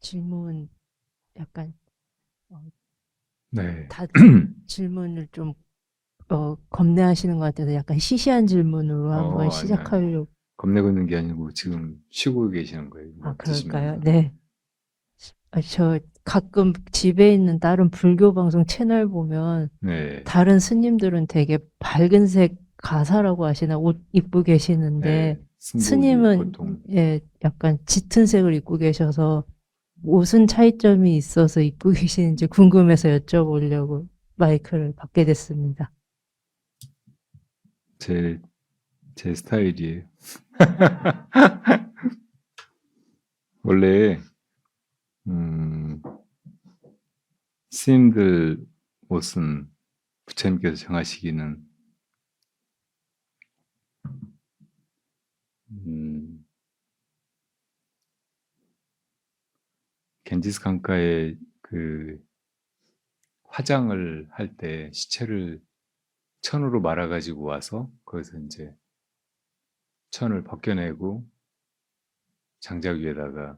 질문 약간 네. 다 질문을 좀 겁내하시는 것 같아서 약간 시시한 질문으로 한번 아니요. 시작하려고. 겁내고 있는 게 아니고 지금 쉬고 계시는 거예요. 아, 뭐 그럴까요? 드시면서. 네. 저 가끔 집에 있는 다른 불교 방송 채널 보면 네. 다른 스님들은 되게 밝은색 가사라고 하시나 옷 입고 네. 계시는데 승복이 스님은 보통 예, 약간 짙은 색을 입고 계셔서 무슨 차이점이 있어서 입고 계시는지 궁금해서 여쭤보려고 마이크를 받게 됐습니다. 제, 제 스타일이에요. 원래, 음, 스님들 옷은 부처님께서 정하시기는, 음, 겐지스 강가에 그 화장을 할 때 시체를 천으로 말아가지고 와서 거기서 이제 천을 벗겨내고 장작 위에다가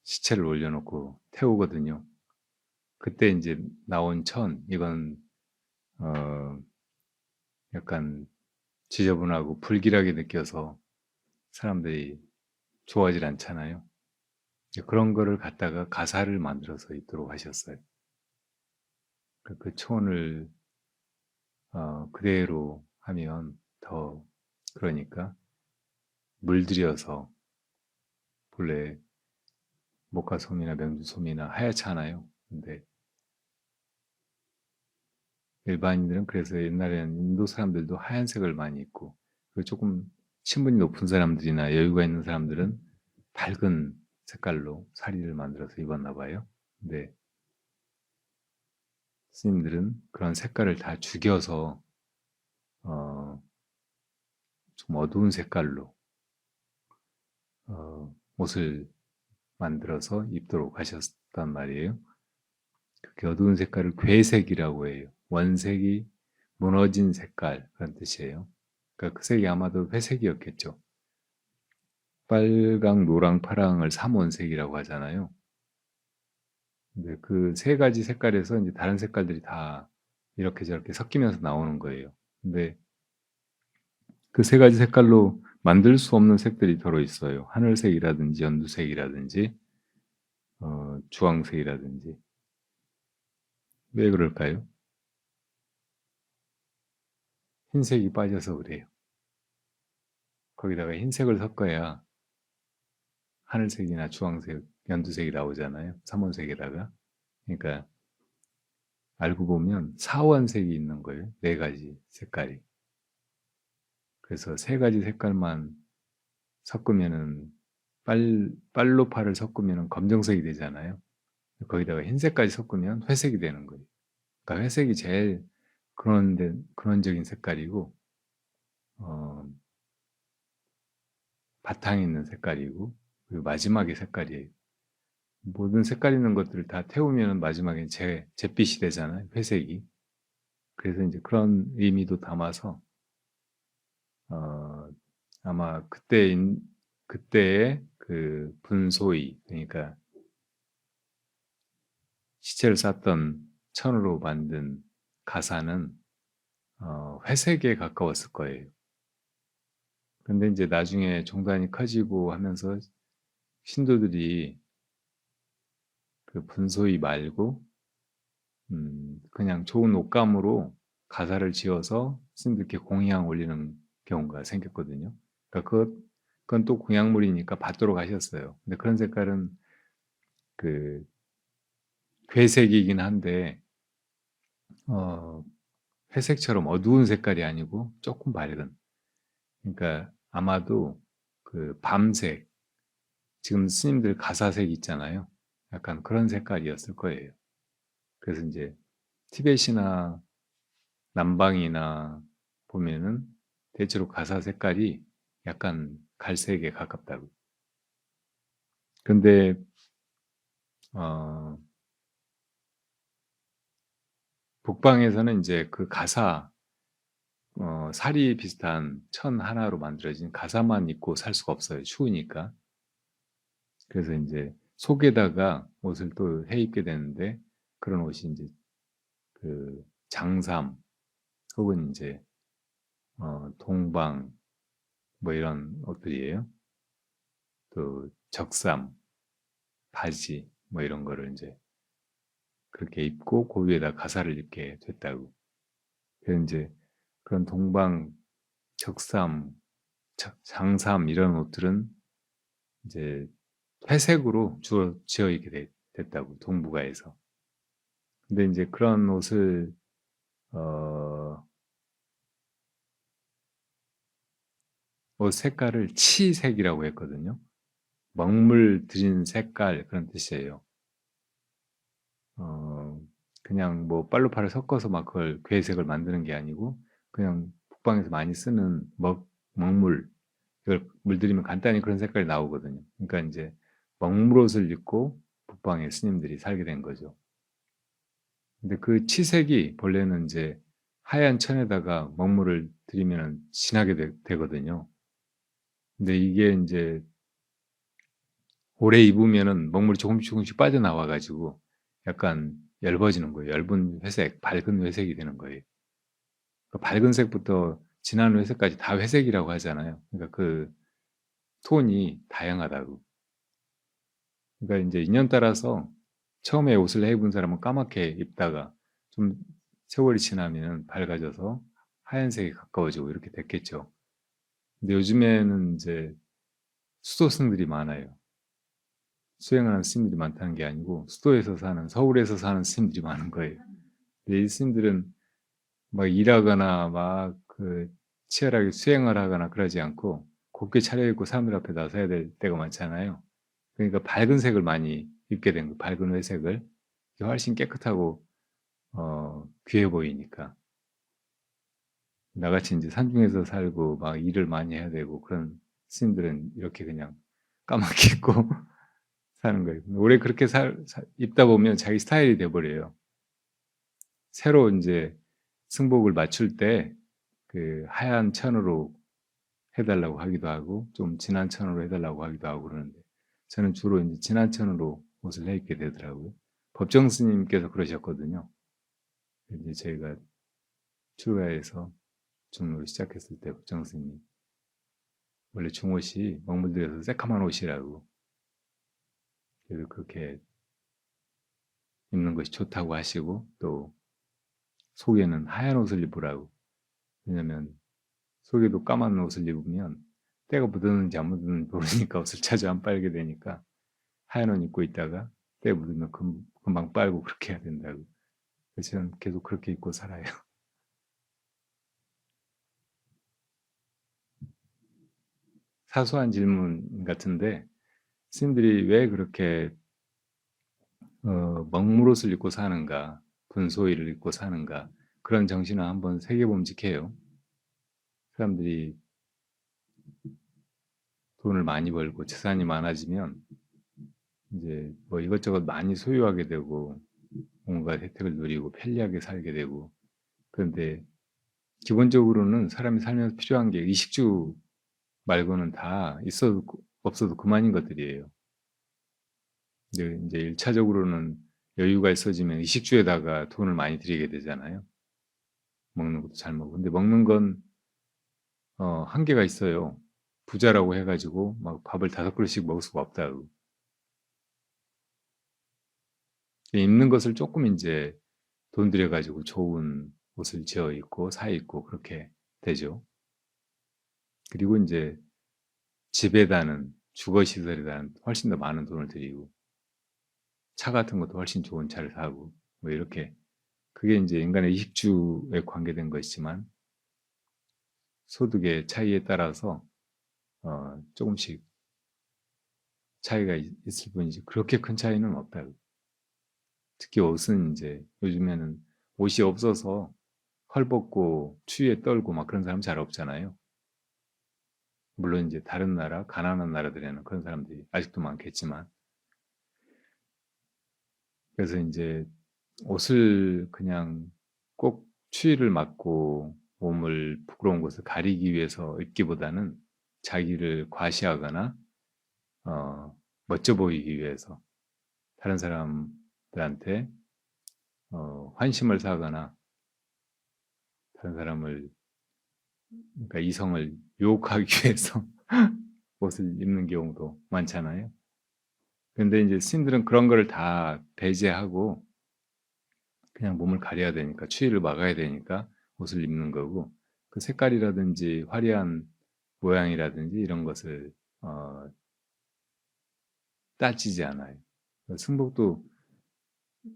시체를 올려놓고 태우거든요. 그때 이제 나온 천, 이건, 어, 약간 지저분하고 불길하게 느껴서 사람들이 좋아하지 않잖아요. 그런 거를 갖다가 가사를 만들어서 입도록 하셨어요. 그 천을, 그대로 하면 더, 그러니까 물들여서 본래 목화솜이나 명주솜이나 하얗잖아요. 근데 일반인들은 그래서 옛날에는 인도 사람들도 하얀색을 많이 입고, 그리고 조금 신분이 높은 사람들이나 여유가 있는 사람들은 밝은 색깔로 사리를 만들어서 입었나 봐요. 근데 스님들은 그런 색깔을 다 죽여서 어, 좀 어두운 색깔로 옷을 만들어서 입도록 하셨단 말이에요. 그 어두운 색깔을 괴색이라고 해요. 원색이 무너진 색깔 그런 뜻이에요. 그러니까 그 색이 아마도 회색이었겠죠. 빨강, 노랑, 파랑을 삼원색이라고 하잖아요. 근데 그 세 가지 색깔에서 이제 다른 색깔들이 다 이렇게 저렇게 섞이면서 나오는 거예요. 근데 그 세 가지 색깔로 만들 수 없는 색들이 더러 있어요. 하늘색이라든지 연두색이라든지 주황색이라든지. 왜 그럴까요? 흰색이 빠져서 그래요. 거기다가 흰색을 섞어야 하늘색이나 주황색, 연두색이 나오잖아요. 삼원색에다가. 그러니까 알고 보면 사원색이 있는 거예요. 네 가지 색깔이. 그래서 세 가지 색깔만 섞으면은 빨로파를 섞으면은 검정색이 되잖아요. 거기다가 흰색까지 섞으면 회색이 되는 거예요. 그러니까 회색이 제일 근원적인 색깔이고, 어, 바탕에 있는 색깔이고, 그리고 마지막에 색깔이에요. 모든 색깔 있는 것들을 다 태우면 마지막에 잿빛이 되잖아요. 회색이. 그래서 이제 그런 의미도 담아서, 어, 아마 그때의 그 분소이, 그러니까 시체를 쌌던 천으로 만든 가사는 회색에 가까웠을 거예요. 근데 이제 나중에 종단이 커지고 하면서 신도들이 그 분소이 말고 그냥 좋은 옷감으로 가사를 지어서 스님들께 공양 올리는 경우가 생겼거든요. 그러니까 그건 또 공양물이니까 받도록 하셨어요. 근데 그런 색깔은 그 회색이긴 한데 어, 회색처럼 어두운 색깔이 아니고 조금 밝은. 그러니까 아마도 그 밤색, 지금 스님들 가사색 있잖아요. 약간 그런 색깔이었을 거예요. 그래서 이제 티벳이나 남방이나 보면은 대체로 가사 색깔이 약간 갈색에 가깝다고. 근데 어, 북방에서는 이제 그 가사 살이 비슷한 천 하나로 만들어진 가사만 입고 살 수가 없어요. 추우니까. 그래서 인제 속에다가 옷을 또 해 입게 되는데 그런 옷이 인제 그 장삼 혹은 인제 동방 뭐 이런 옷들이에요. 또 적삼, 바지 뭐 이런 거를 인제 그렇게 입고 그 위에다 가사를 입게 됐다고. 그래서 인제 그런 동방, 적삼, 장삼 이런 옷들은 이제 회색으로 주로 지어 입게 됐다고 동북아에서. 근데 인제 그런 옷을 어 옷 색깔을 치색이라고 했거든요. 먹물 들인 색깔 그런 뜻이에요. 어 그냥 뭐 빨로파를 섞어서 막 그걸 괴색을 만드는 게 아니고 그냥 북방에서 많이 쓰는 먹물 이걸 물들이면 간단히 그런 색깔이 나오거든요. 그러니까 인제 먹물옷을 입고 북방의 스님들이 살게 된 거죠. 근데 그 치색이 본래는 인제 하얀 천에다가 먹물을 들이면은 진하게 되거든요. 근데 이게 인제 오래 입으면은 먹물이 조금씩 조금씩 빠져나와 가지고 약간 엷어지는 거예요. 엷은 회색, 밝은 회색이 되는 거예요. 그 밝은 색부터 진한 회색까지 다 회색이라고 하잖아요. 그러니까 그 톤이 다양하다고. 그러니까 인제 인연 따라서 처음에 옷을 해 입은 사람은 까맣게 입다가 좀 세월이 지나면은 밝아져서 하얀색에 가까워지고 이렇게 됐겠죠. 근데 요즘에는 인제 수도승들이 많아요. 수행하는 스님들이 많다는 게 아니고 수도에서 사는 서울에서 사는 스님들이 많은 거예요. 근데 이 스님들은 막 일하거나 막 치열하게 수행을 하거나 그러지 않고 곱게 차려입고 사람들 앞에 나서야 될 때가 많잖아요. 그러니까 밝은 색을 많이 입게 된 거예요, 밝은 회색을. 이게 훨씬 깨끗하고 귀해 보이니까. 나같이 인제 산중에서 살고 막 일을 많이 해야 되고 그런 스님들은 이렇게 그냥 까맣게 입고 사는 거예요. 오래 그렇게 입다 보면 자기 스타일이 돼 버려요. 새로 인제 승복을 맞출 때 하얀 천으로 해 달라고 하기도 하고 좀 진한 천으로 해 달라고 하기도 하고 그러는데 저는 주로 인제 진한 천으로 옷을 해 입게 되더라고요. 법정 스님께서 그러셨거든요. 인제 저희가 출가해서 중로를 시작했을 때 법정 스님이 원래 중옷이 먹물들여서 새카만 옷이라고 그래서 그렇게 입는 것이 좋다고 하시고 또 속에는 하얀 옷을 입으라고. 왜냐면 속에도 까만 옷을 입으면 때가 묻었는지 안 묻었는지 모르니까 옷을 자주 안 빨게 되니까 하얀 옷 입고 있다가 때 묻으면 금방 빨고 그렇게 해야 된다고. 그래서 저는 계속 그렇게 입고 살아요. 사소한 질문 같은데 스님들이 왜 그렇게 먹물옷을 입고 사는가, 분소일을 입고 사는가 그런 정신을 한번 새겨봄직해요. 사람들이 돈을 많이 벌고 재산이 많아지면 인제 뭐 이것저것 많이 소유하게 되고 온갖 혜택을 누리고 편리하게 살게 되고 그런데 기본적으로는 사람이 살면서 필요한 게 의식주 말고는 다 있어도 없어도 그만인 것들이에요. 근데 인제 1 차적으로는 여유가 있어지면 의식주에다가 돈을 많이 들이게 되잖아요. 먹는 것도 잘 먹고. 근데 먹는 건 한계가 있어요. 부자라고 해 가지고 막 밥을 5 그릇씩 먹을 수가 없다고. 입는 것을 쪼끔 인제 돈 들여 가지고 좋은 옷을 지어 입고 사 입고 그렇게 되죠. 그리고 인제 집에다는 주거 시설에다는 훨씬 더 많은 돈을 들이고 차 같은 것도 훨씬 좋은 차를 사고 뭐 이렇게 그게 인제 인간의 이식주에 관계된 것이지만 소득의 차이에 따라서 쪼금씩 차이가 있을 뿐이지 그렇게 큰 차이는 없다고. 특히 옷은 인제 요즘에는 옷이 없어서 헐벗고 추위에 떨고 막 그런 사람 잘 없잖아요. 물론 인제 다른 나라 가난한 나라들에는 그런 사람들이 아직도 많겠지만 그래서 인제 옷을 그냥 꼭 추위를 막고 몸을 부끄러운 곳을 가리기 위해서 입기보다는 자기를 과시하거나 어 멋져 보이기 위해서 다른 사람들한테 환심을 사거나 다른 사람을 그러니까 이성을 유혹하기 위해서 옷을 입는 경우도 많잖아요. 근데 이제 스님들은 그런 거를 다 배제하고 그냥 몸을 가려야 되니까 추위를 막아야 되니까 옷을 입는 거고 그 색깔이라든지 화려한 모양이라든지 이런 것을 어, 따지지 않아요. 승복도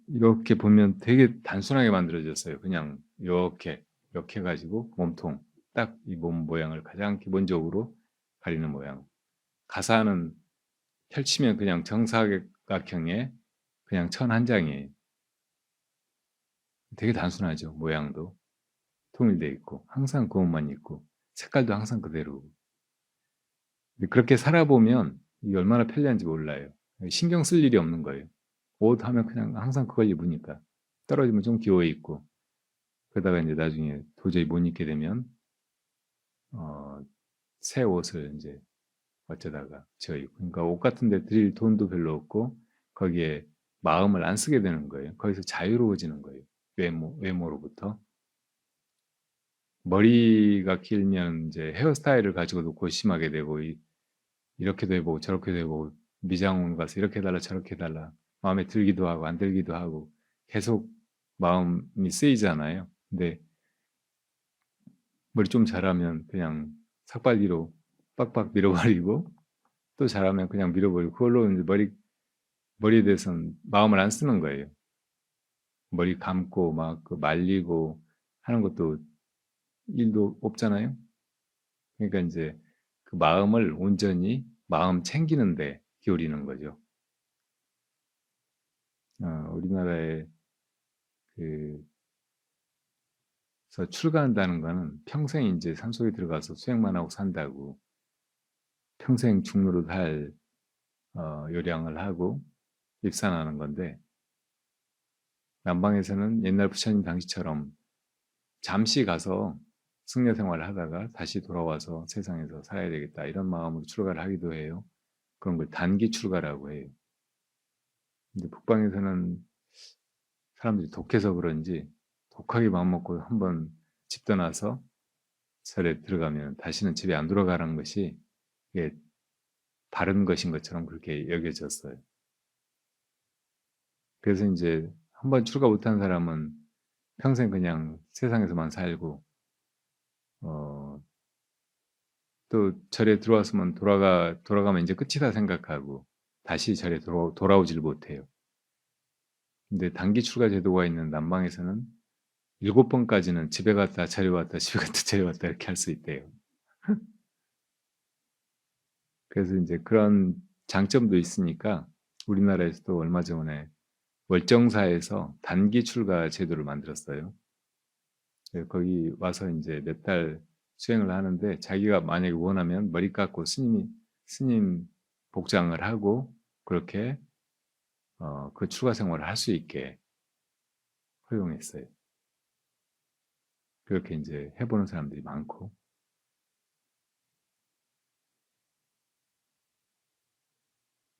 이렇게 보면 되게 단순하게 만들어졌어요. 그냥 이렇게 해가지고 몸통 딱 이 몸 모양을 가장 기본적으로 가리는 모양. 가사는 펼치면 그냥 정사각형의 그냥 천 한 장이에요. 되게 단순하죠. 모양도 통일돼 있고 항상 그 옷만 입고 색깔도 항상 그대로고. 근데 그렇게 살아보면 이게 얼마나 편리한지 몰라요. 신경 쓸 일이 없는 거예요. 옷 하면 그냥 항상 그걸 입으니까 떨어지면 좀 기워 입고 그러다가 이제 나중에 도저히 못 입게 되면 어, 새 옷을 이제 어쩌다가 지어 입고 그러니까 옷 같은 데 들일 돈도 별로 없고 거기에 마음을 안 쓰게 되는 거예요. 거기서 자유로워지는 거예요. 외모로부터. 머리가 길면 이제 헤어스타일을 가지고도 고심하게 되고 이렇게도 해보고 저렇게도 해보고 미장원 가서 이렇게 해달라 저렇게 해달라 마음에 들기도 하고 안 들기도 하고 계속 마음이 쓰이잖아요. 근데 머리 좀 잘하면 그냥 삭발기로 빡빡 밀어버리고 또 잘하면 그냥 밀어버리고 그걸로 이제 머리에 대해서는 마음을 안 쓰는 거예요. 머리 감고 막 그 말리고 하는 것도 일도 없잖아요. 그러니까 이제 그 마음을 온전히 마음 챙기는데 기울이는 거죠. 우리나라에 그래서 출가한다는 거는 평생 이제 산속에 들어가서 수행만 하고 산다고 평생 중노릇 할 요량을 하고 입산하는 건데 남방에서는 옛날 부처님 당시처럼 잠시 가서 승려 생활을 하다가 다시 돌아와서 세상에서 살아야 되겠다 이런 마음으로 출가를 하기도 해요. 그런 걸 단기 출가라고 해요. 근데 북방에서는 사람들이 독해서 그런지 독하게 마음먹고 한번 집 떠나서 절에 들어가면 다시는 집에 안 돌아가는 것이 이게 바른 것인 것처럼 그렇게 여겨졌어요. 그래서 이제 한번 출가 못한 사람은 평생 그냥 세상에서만 살고 어, 또 절에 들어왔으면 돌아가면 이제 끝이다 생각하고 다시 절에 돌아오질 못해요. 근데 단기 출가 제도가 있는 남방에서는 7번까지는 집에 갔다 절에 왔다 집에 갔다 절에 왔다 이렇게 할 수 있대요. 그래서 이제 그런 장점도 있으니까 우리나라에서도 얼마 전에 월정사에서 단기 출가 제도를 만들었어요. 거기 와서 이제 몇 달 수행을 하는데 자기가 만약에 원하면 머리 깎고 스님 복장을 하고 그렇게 그 출가 생활을 할 수 있게 허용했어요. 그렇게 이제 해보는 사람들이 많고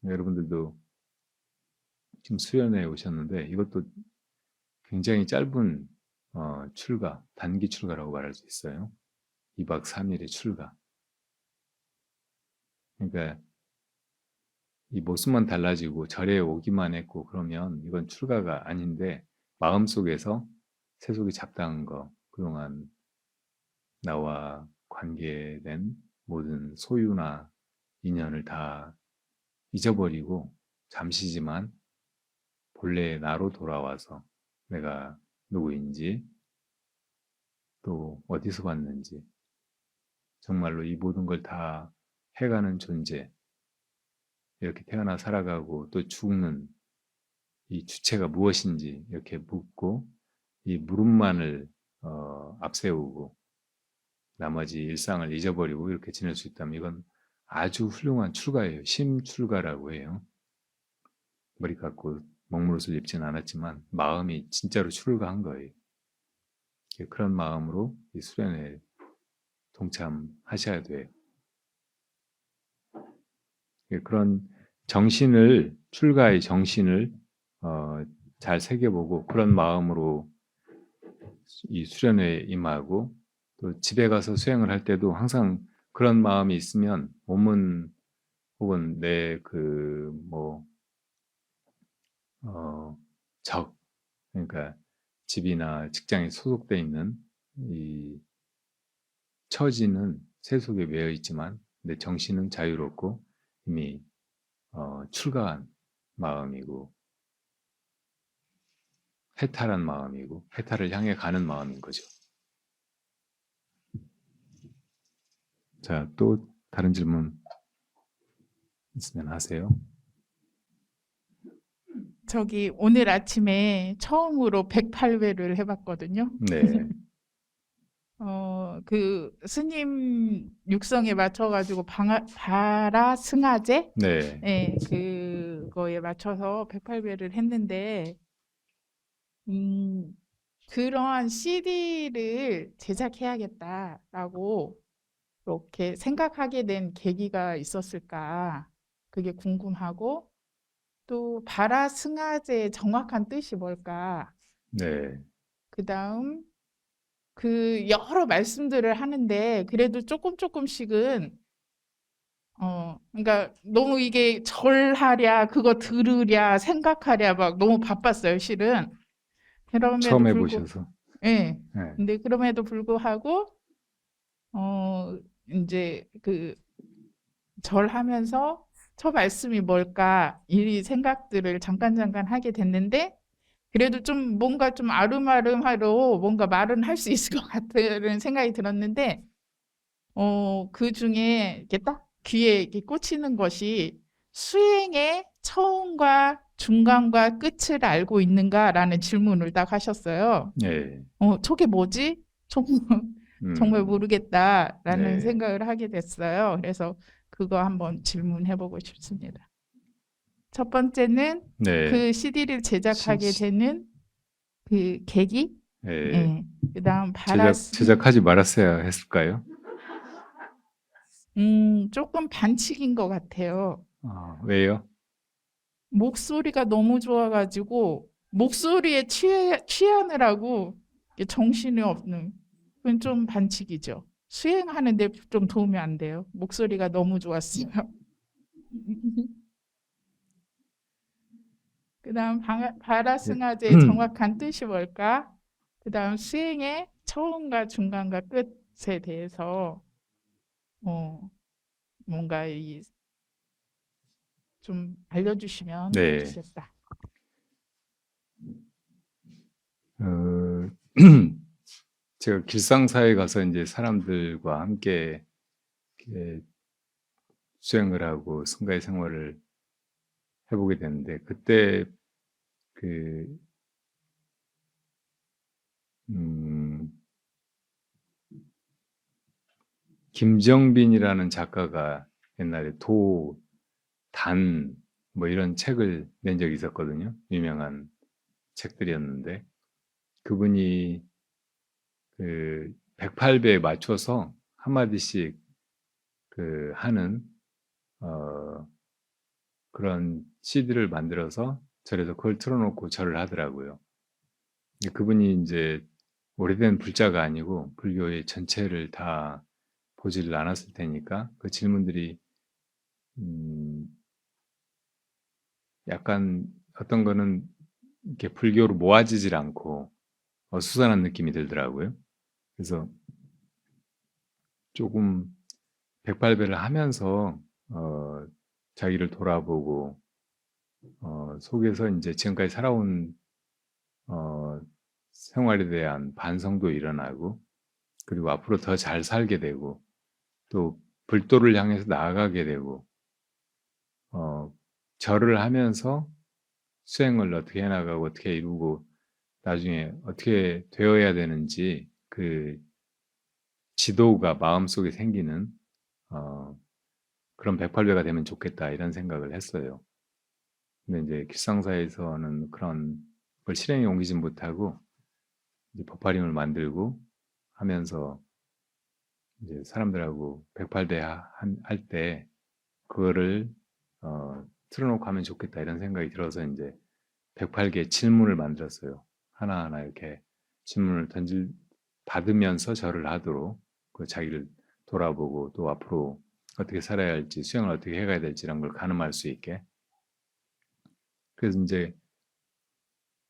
여러분들도 지금 수련회 오셨는데 이것도 굉장히 짧은 단기 출가라고 말할 수 있어요. 2박 3일의 출가. 그러니까 이 모습만 달라지고 절에 오기만 했고 그러면 이건 출가가 아닌데 마음속에서 세속이 잡다한 거, 그동안 나와 관계된 모든 소유나 인연을 다 잊어버리고 잠시지만 본래의 나로 돌아와서 내가 누구인지 또 어디서 왔는지 정말로 이 모든 걸 다 해가는 존재 이렇게 태어나 살아가고 또 죽는 이 주체가 무엇인지 이렇게 묻고 이 물음만을 앞세우고 나머지 일상을 잊어버리고 이렇게 지낼 수 있다면 이건 아주 훌륭한 출가예요. 심출가라고 해요. 머리 깎고 먹물옷을 입지는 않았지만 마음이 진짜로 출가한 거예요. 그런 마음으로 이 수련회에 동참하셔야 돼요. 그런 출가의 정신을 잘 새겨보고 그런 마음으로 이 수련회에 임하고 또 집에 가서 수행을 할 때도 항상 그런 마음이 있으면 몸은 혹은 내 그러니까 집이나 직장에 소속돼 있는 이 처지는 세속에 매여 있지만 내 정신은 자유롭고 이미 출가한 마음이고 해탈한 마음이고 해탈을 향해 가는 마음인 거죠. 자, 또 다른 질문 있으면 하세요. 저기 오늘 아침에 처음으로 108회를 해봤거든요. 네, 그 스님 육성에 맞춰가지고 바라승하제? 네, 네, 그거에 맞춰서 108회를 했는데, 그러한 CD를 제작해야겠다라고 이렇게 생각하게 된 계기가 있었을까? 그게 궁금하고, 또 바라승하제의 정확한 뜻이 뭘까? 네, 그다음 그 여러 말씀들을 하는데 그래도 조금씩은 그러니까 너무 이게 절하랴 그거 들으랴 생각하랴 막 너무 바빴어요, 실은. 그럼에도 처음 불구 해보셔서. 예. 네, 근데 그럼에도 불구하고 이제 그 절하면서 저 말씀이 뭘까 이 생각들을 잠깐 하게 됐는데 그래도 좀 뭔가 좀 아름아름하러 뭔가 말은 할 수 있을 것 같다는 생각이 들었는데 그 중에 이렇게 딱 귀에 이렇게 꽂히는 것이 수행의 처음과 중간과 끝을 알고 있는가라는 질문을 딱 하셨어요. 네, 저게 뭐지? 정말 모르겠다라는 네, 생각을 하게 됐어요. 그래서 그거 한번 질문해보고 싶습니다. 첫 번째는 네, 그 CD를 제작하게 되는 그 계기? 네. 예. 그다음 바라스 제작하지 말았어야 했을까요? 조금 반칙인 것 같아요. 왜요? 목소리가 너무 좋아가지고 목소리에 취하느라고 이게 정신이 없는 그건 좀 반칙이죠. 수행하는데 좀 도움이 안 돼요. 목소리가 너무 좋았어요. 그다음 바라승하제의 정확한 뜻이 뭘까? 그다음 수행의 처음과 중간과 끝에 대해서 뭔가 좀 알려주시면 네. 좋겠다. 어, 제가 길상사에 가서 이제 사람들과 함께 이렇게 수행을 하고 승가의 생활을 해보게 됐는데 그때 그 김정빈이라는 작가가 옛날에 뭐 이런 책을 낸 적이 있었거든요. 유명한 책들이었는데 그분이 그 108배에 맞춰서 한마디씩 하는 그런 CD를 만들어서 절에서 그걸 틀어놓고 절을 하더라고요. 그분이 이제 오래된 불자가 아니고 불교의 전체를 다 보지를 않았을 테니까 그 질문들이 약간 어떤 거는 이렇게 불교로 모아지질 않고 어수선한 느낌이 들더라고요. 그래서 조금 108배를 하면서 자기를 돌아보고 속에서 이제 지금까지 살아온 생활에 대한 반성도 일어나고 그리고 앞으로 더 잘 살게 되고 또 불도를 향해서 나아가게 되고 절을 하면서 수행을 어떻게 해나가고 어떻게 이루고 나중에 어떻게 되어야 되는지 그 지도가 마음속에 생기는 그런 108배가 되면 좋겠다 이런 생각을 했어요. 근데 이제 길상사에서는 그런 걸 실행에 옮기지 못하고 이제 법화림을 만들고 하면서 이제 사람들하고 108배 할 때 그거를 틀어놓고 하면 좋겠다 이런 생각이 들어서 이제 108개 질문을 만들었어요. 하나하나 이렇게 질문을 받으면서 절을 하도록 그 자기를 돌아보고 또 앞으로 어떻게 살아야 할지 수행을 어떻게 해가야 될지 이런 걸 가늠할 수 있게. 그래서 이제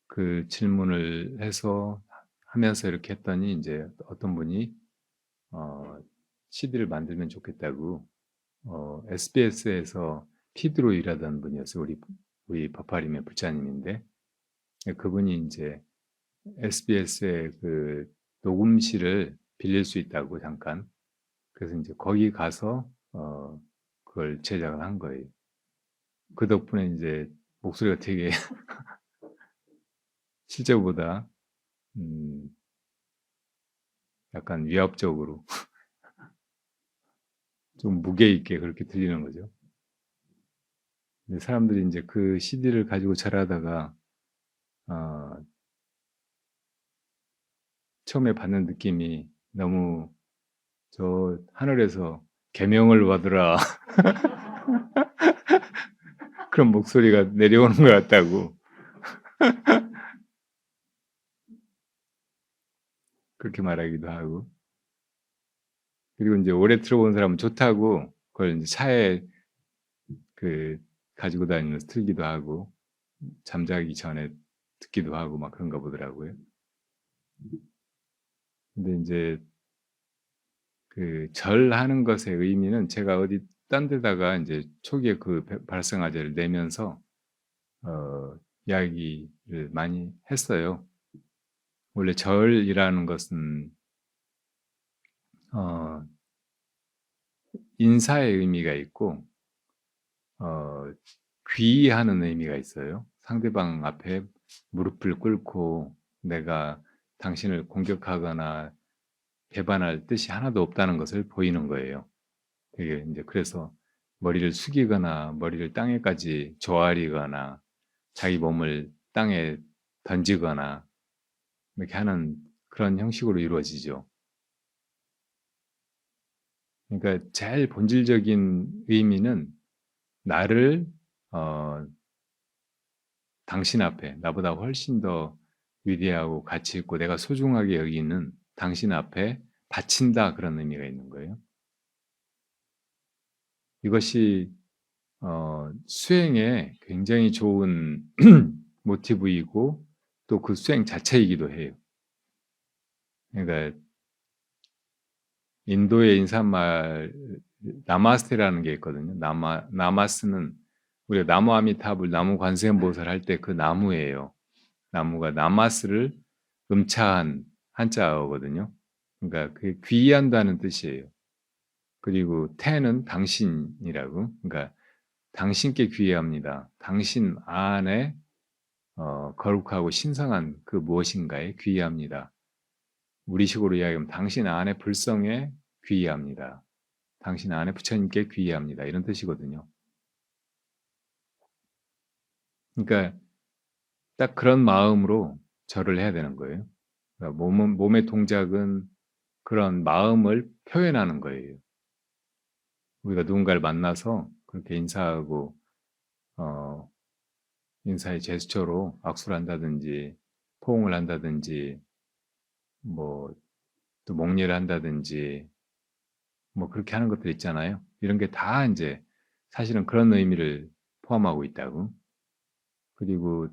그 질문을 해서 하면서 이렇게 했더니 이제 어떤 분이 CD를 만들면 좋겠다고 SBS에서 PD로 일하던 분이었어요. 우리 버파림의 부자님인데 그분이 이제 SBS의 그 녹음실을 빌릴 수 있다고 잠깐. 그래서 이제 거기 가서 그걸 제작을 한 거예요. 그 덕분에 이제 목소리가 되게 실제보다 약간 위압적으로 좀 무게 있게 그렇게 들리는 거죠. 근데 사람들이 이제 그 CD를 가지고 절하다가 처음에 받는 느낌이 너무 저 하늘에서 계명을 받으라 그런 목소리가 내려오는 것 같다고 그렇게 말하기도 하고 그리고 이제 오래 들어본 사람은 좋다고 그걸 이제 차에 그 가지고 다니면서 틀기도 하고 잠자기 전에 듣기도 하고 막 그런가 보더라고요. 근데 이제 그 절하는 것의 의미는 제가 어디 딴 데다가 이제 초기에 그 발성화제를 내면서 이야기를 많이 했어요. 원래 절이라는 것은 인사의 의미가 있고 귀의하는 의미가 있어요. 상대방 앞에 무릎을 꿇고 내가 당신을 공격하거나 배반할 뜻이 하나도 없다는 것을 보이는 거예요. 되게 이제 그래서 머리를 숙이거나 머리를 땅에까지 조아리거나 자기 몸을 땅에 던지거나 이렇게 하는 그런 형식으로 이루어지죠. 그러니까 제일 본질적인 의미는 나를 당신 앞에 나보다 훨씬 더 위대하고 가치 있고 내가 소중하게 여기는 당신 앞에 바친다 그런 의미가 있는 거예요. 이것이 수행에 굉장히 좋은 모티브이고 또 그 수행 자체이기도 해요. 그러니까 인도의 인사말 나마스테라는 게 있거든요. 나마스는 우리가 나무 아미타불, 나무 관세음보살 할 때 그 나무예요. 나무가 나마스를 음차한 한자어거든요. 그러니까 그게 귀의한다는 뜻이에요. 그리고 태는 당신이라고. 그러니까 당신께 귀의합니다. 당신 안에 거룩하고 신성한 그 무엇인가에 귀의합니다. 우리식으로 이야기하면 당신 안에 불성에 귀의합니다. 당신 안에 부처님께 귀의합니다. 이런 뜻이거든요. 그러니까 딱 그런 마음으로 절을 해야 되는 거예요. 그러니까 몸의 동작은 그런 마음을 표현하는 거예요. 우리가 누군가를 만나서 그렇게 인사하고 인사의 제스처로 악수를 한다든지 포옹을 한다든지 뭐 또 목례를 한다든지 뭐 그렇게 하는 것들 있잖아요. 이런 게 다 이제 사실은 그런 의미를 포함하고 있다고. 그리고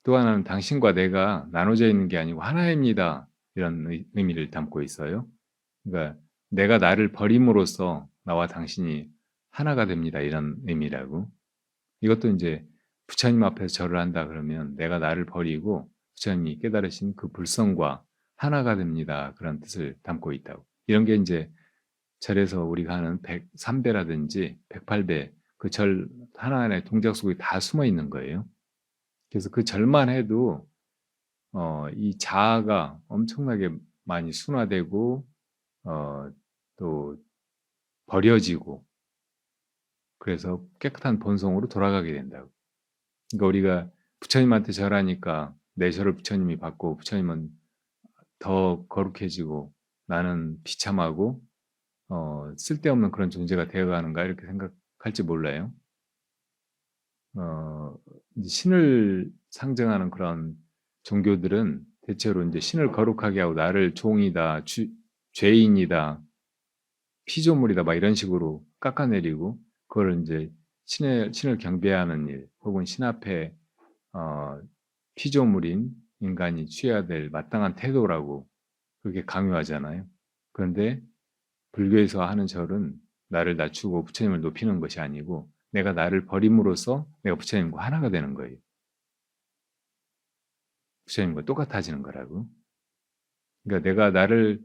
또 하나는 당신과 내가 나눠져 있는 게 아니고 하나입니다. 이런 의미를 담고 있어요. 그러니까 내가 나를 버림으로써 나와 당신이 하나가 됩니다. 이런 의미라고. 이것도 이제 부처님 앞에서 절을 한다 그러면 내가 나를 버리고 부처님이 깨달으신 그 불성과 하나가 됩니다. 그런 뜻을 담고 있다고. 이런 게 이제 절에서 우리가 하는 103배라든지 108배 그 절 하나하나의 동작 속에 다 숨어 있는 거예요. 그래서 그 절만 해도 이 자아가 엄청나게 많이 순화되고 또 버려지고 그래서 깨끗한 본성으로 돌아가게 된다고. 그러니까 우리가 부처님한테 절하니까 내 절을 부처님이 받고 부처님은 더 거룩해지고 나는 비참하고 쓸데없는 그런 존재가 되어가는가 이렇게 생각할지 몰라요. 이제 신을 상징하는 그런 종교들은 대체로 이제 신을 거룩하게 하고 나를 종이다, 죄인이다, 피조물이다 막 이런 식으로 깎아내리고 그걸 이제 신을 경배하는 일 혹은 신 앞에 피조물인 인간이 취해야 될 마땅한 태도라고 그렇게 강요하잖아요. 그런데 불교에서 하는 절은 나를 낮추고 부처님을 높이는 것이 아니고 내가 나를 버림으로써 내가 부처님과 하나가 되는 거예요. 부처님과 똑같아지는 거라고. 그러니까 내가 나를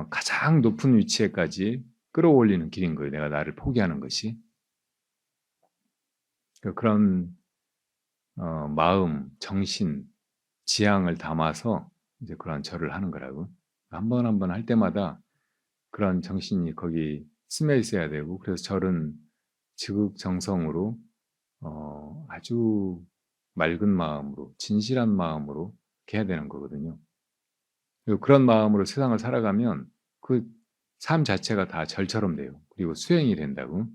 가장 높은 위치에까지 끌어올리는 길인 거예요. 내가 나를 포기하는 것이. 그러니까 그런 마음, 정신, 지향을 담아서 이제 그런 절을 하는 거라고. 한 번 한 번 할 때마다 그런 정신이 거기 스며 있어야 되고, 그래서 절은 지극정성으로 아주 맑은 마음으로, 진실한 마음으로 이렇게 해야 되는 거거든요. 그리고 그런 마음으로 세상을 살아가면 그 삶 자체가 다 절처럼 돼요. 그리고 수행이 된다고.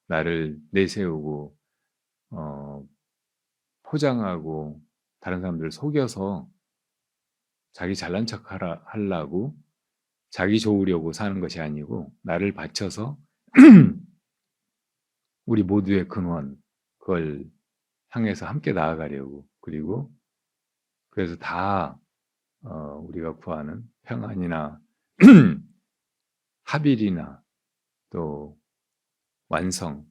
나를 내세우고 포장하고 다른 사람들을 속여서 자기 잘난 척 하려고 자기 좋으려고 사는 것이 아니고 나를 바쳐서 우리 모두의 근원 그걸 향해서 함께 나아가려고. 그리고 그래서 다 우리가 구하는 평안이나 합일이나 또 완성,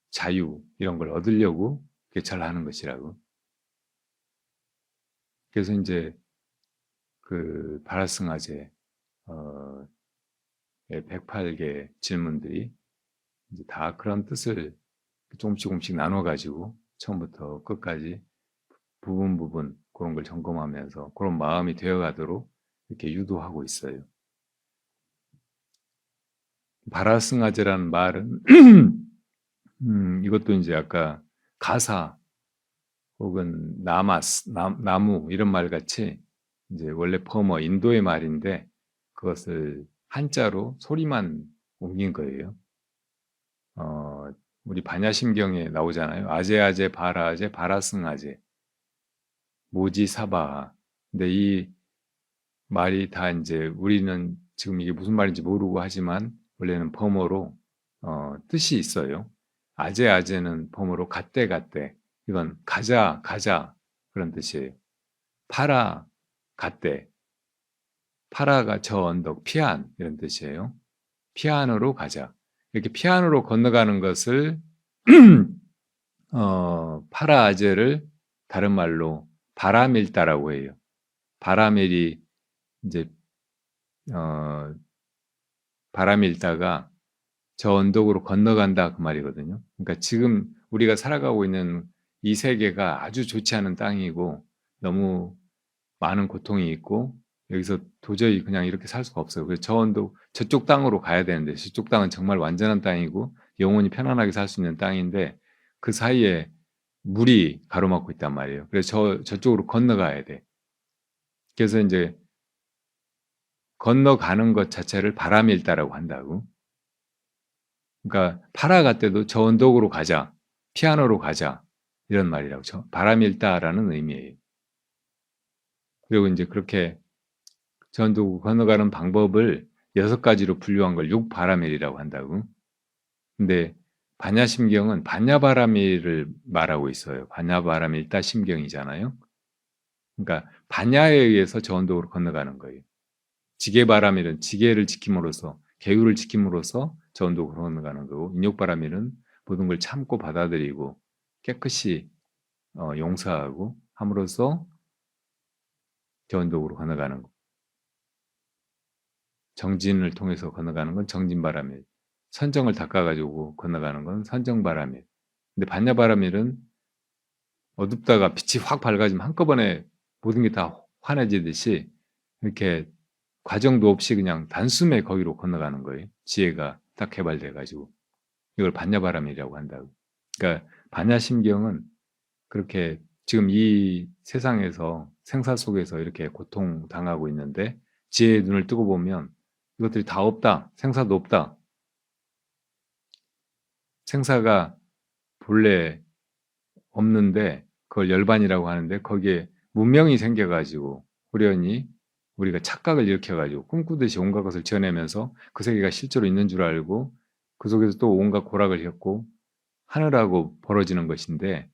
자유 이런 걸 얻으려고 절하는 것이라고. 그래서 이제 그 바라승아제 108개 질문들이 이제 다 그런 뜻을 조금씩 나눠 가지고 처음부터 끝까지 부분 그런 걸 점검하면서 그런 마음이 되어가도록 이렇게 유도하고 있어요. 바라승아제라는 말은 이것도 이제 아까 가사 혹은 나무 이런 말 같이 이제 원래 퍼머 인도의 말인데 그것을 한자로 소리만 옮긴 거예요. 우리 반야심경에 나오잖아요. 아제아제 바라아제 바라승아제 모지사바. 근데 이 말이 다 이제 우리는 지금 이게 무슨 말인지 모르고 하지만 원래는 범어로 뜻이 있어요. 아제아제는 범어로 갓대 이건 가자 그런 뜻이에요. 파라 갓대 파라가 저 언덕 피안 이런 뜻이에요. 피안으로 가자. 이렇게 피안으로 건너가는 것을 파라아제를 다른 말로 바라밀다라고 해요. 바라밀이 이제 바라밀다가 저 언덕으로 건너간다 그 말이거든요. 그러니까 지금 우리가 살아가고 있는 이 세계가 아주 좋지 않은 땅이고 너무 많은 고통이 있고 여기서 도저히 그냥 이렇게 살 수가 없어요. 그래서 저 언덕 저쪽 땅으로 가야 되는데 저쪽 땅은 정말 완전한 땅이고 영원히 편안하게 살 수 있는 땅인데 그 사이에 물이 가로막고 있단 말이에요. 그래서 저쪽으로 건너가야 돼. 그래서 이제 건너가는 것 자체를 바라밀다라고 한다고. 그러니까 파라갈 때도 저 언덕으로 가자, 피아노로 가자 이런 말이라고. 바라밀다라는 의미예요. 그리고 이제 그렇게 저 언덕으로 건너가는 방법을 6가지로 분류한 걸 육바라밀이라고 한다고. 근데 반야심경은 반야바라밀을 말하고 있어요. 반야바라밀다 심경이잖아요. 그러니까 반야에 의해서 저 언덕으로 건너가는 거예요. 지게바라밀은 지게를 지킴으로써 계율을 지킴으로써 저 언덕으로 건너가는 거고 인욕바라밀은 모든 걸 참고 받아들이고 깨끗이 용서하고 함으로써 저 언덕으로 건너가는 거. 정진을 통해서 건너가는 건 정진바라밀. 선정을 닦아가지고 건너가는 건 선정바라밀. 근데 반야바라밀은 어둡다가 빛이 확 밝아지면 한꺼번에 모든 게 다 환해지듯이 이렇게 과정도 없이 그냥 단숨에 거기로 건너가는 거예요. 지혜가 딱 개발돼가지고. 이걸 반야바람이라고 한다고. 그러니까 반야심경은 그렇게 지금 이 세상에서 생사 속에서 이렇게 고통당하고 있는데 지혜의 눈을 뜨고 보면 이것들이 다 없다. 생사도 없다. 생사가 본래 없는데 그걸 열반이라고 하는데 거기에 문명이 생겨가지고 우연히 우리가 착각을 일으켜가지고 꿈꾸듯이 온갖 것을 지어내면서 그 세계가 실제로 있는 줄 알고 그 속에서 또 온갖 고락을 겪고 하느라고 벌어지는 것인데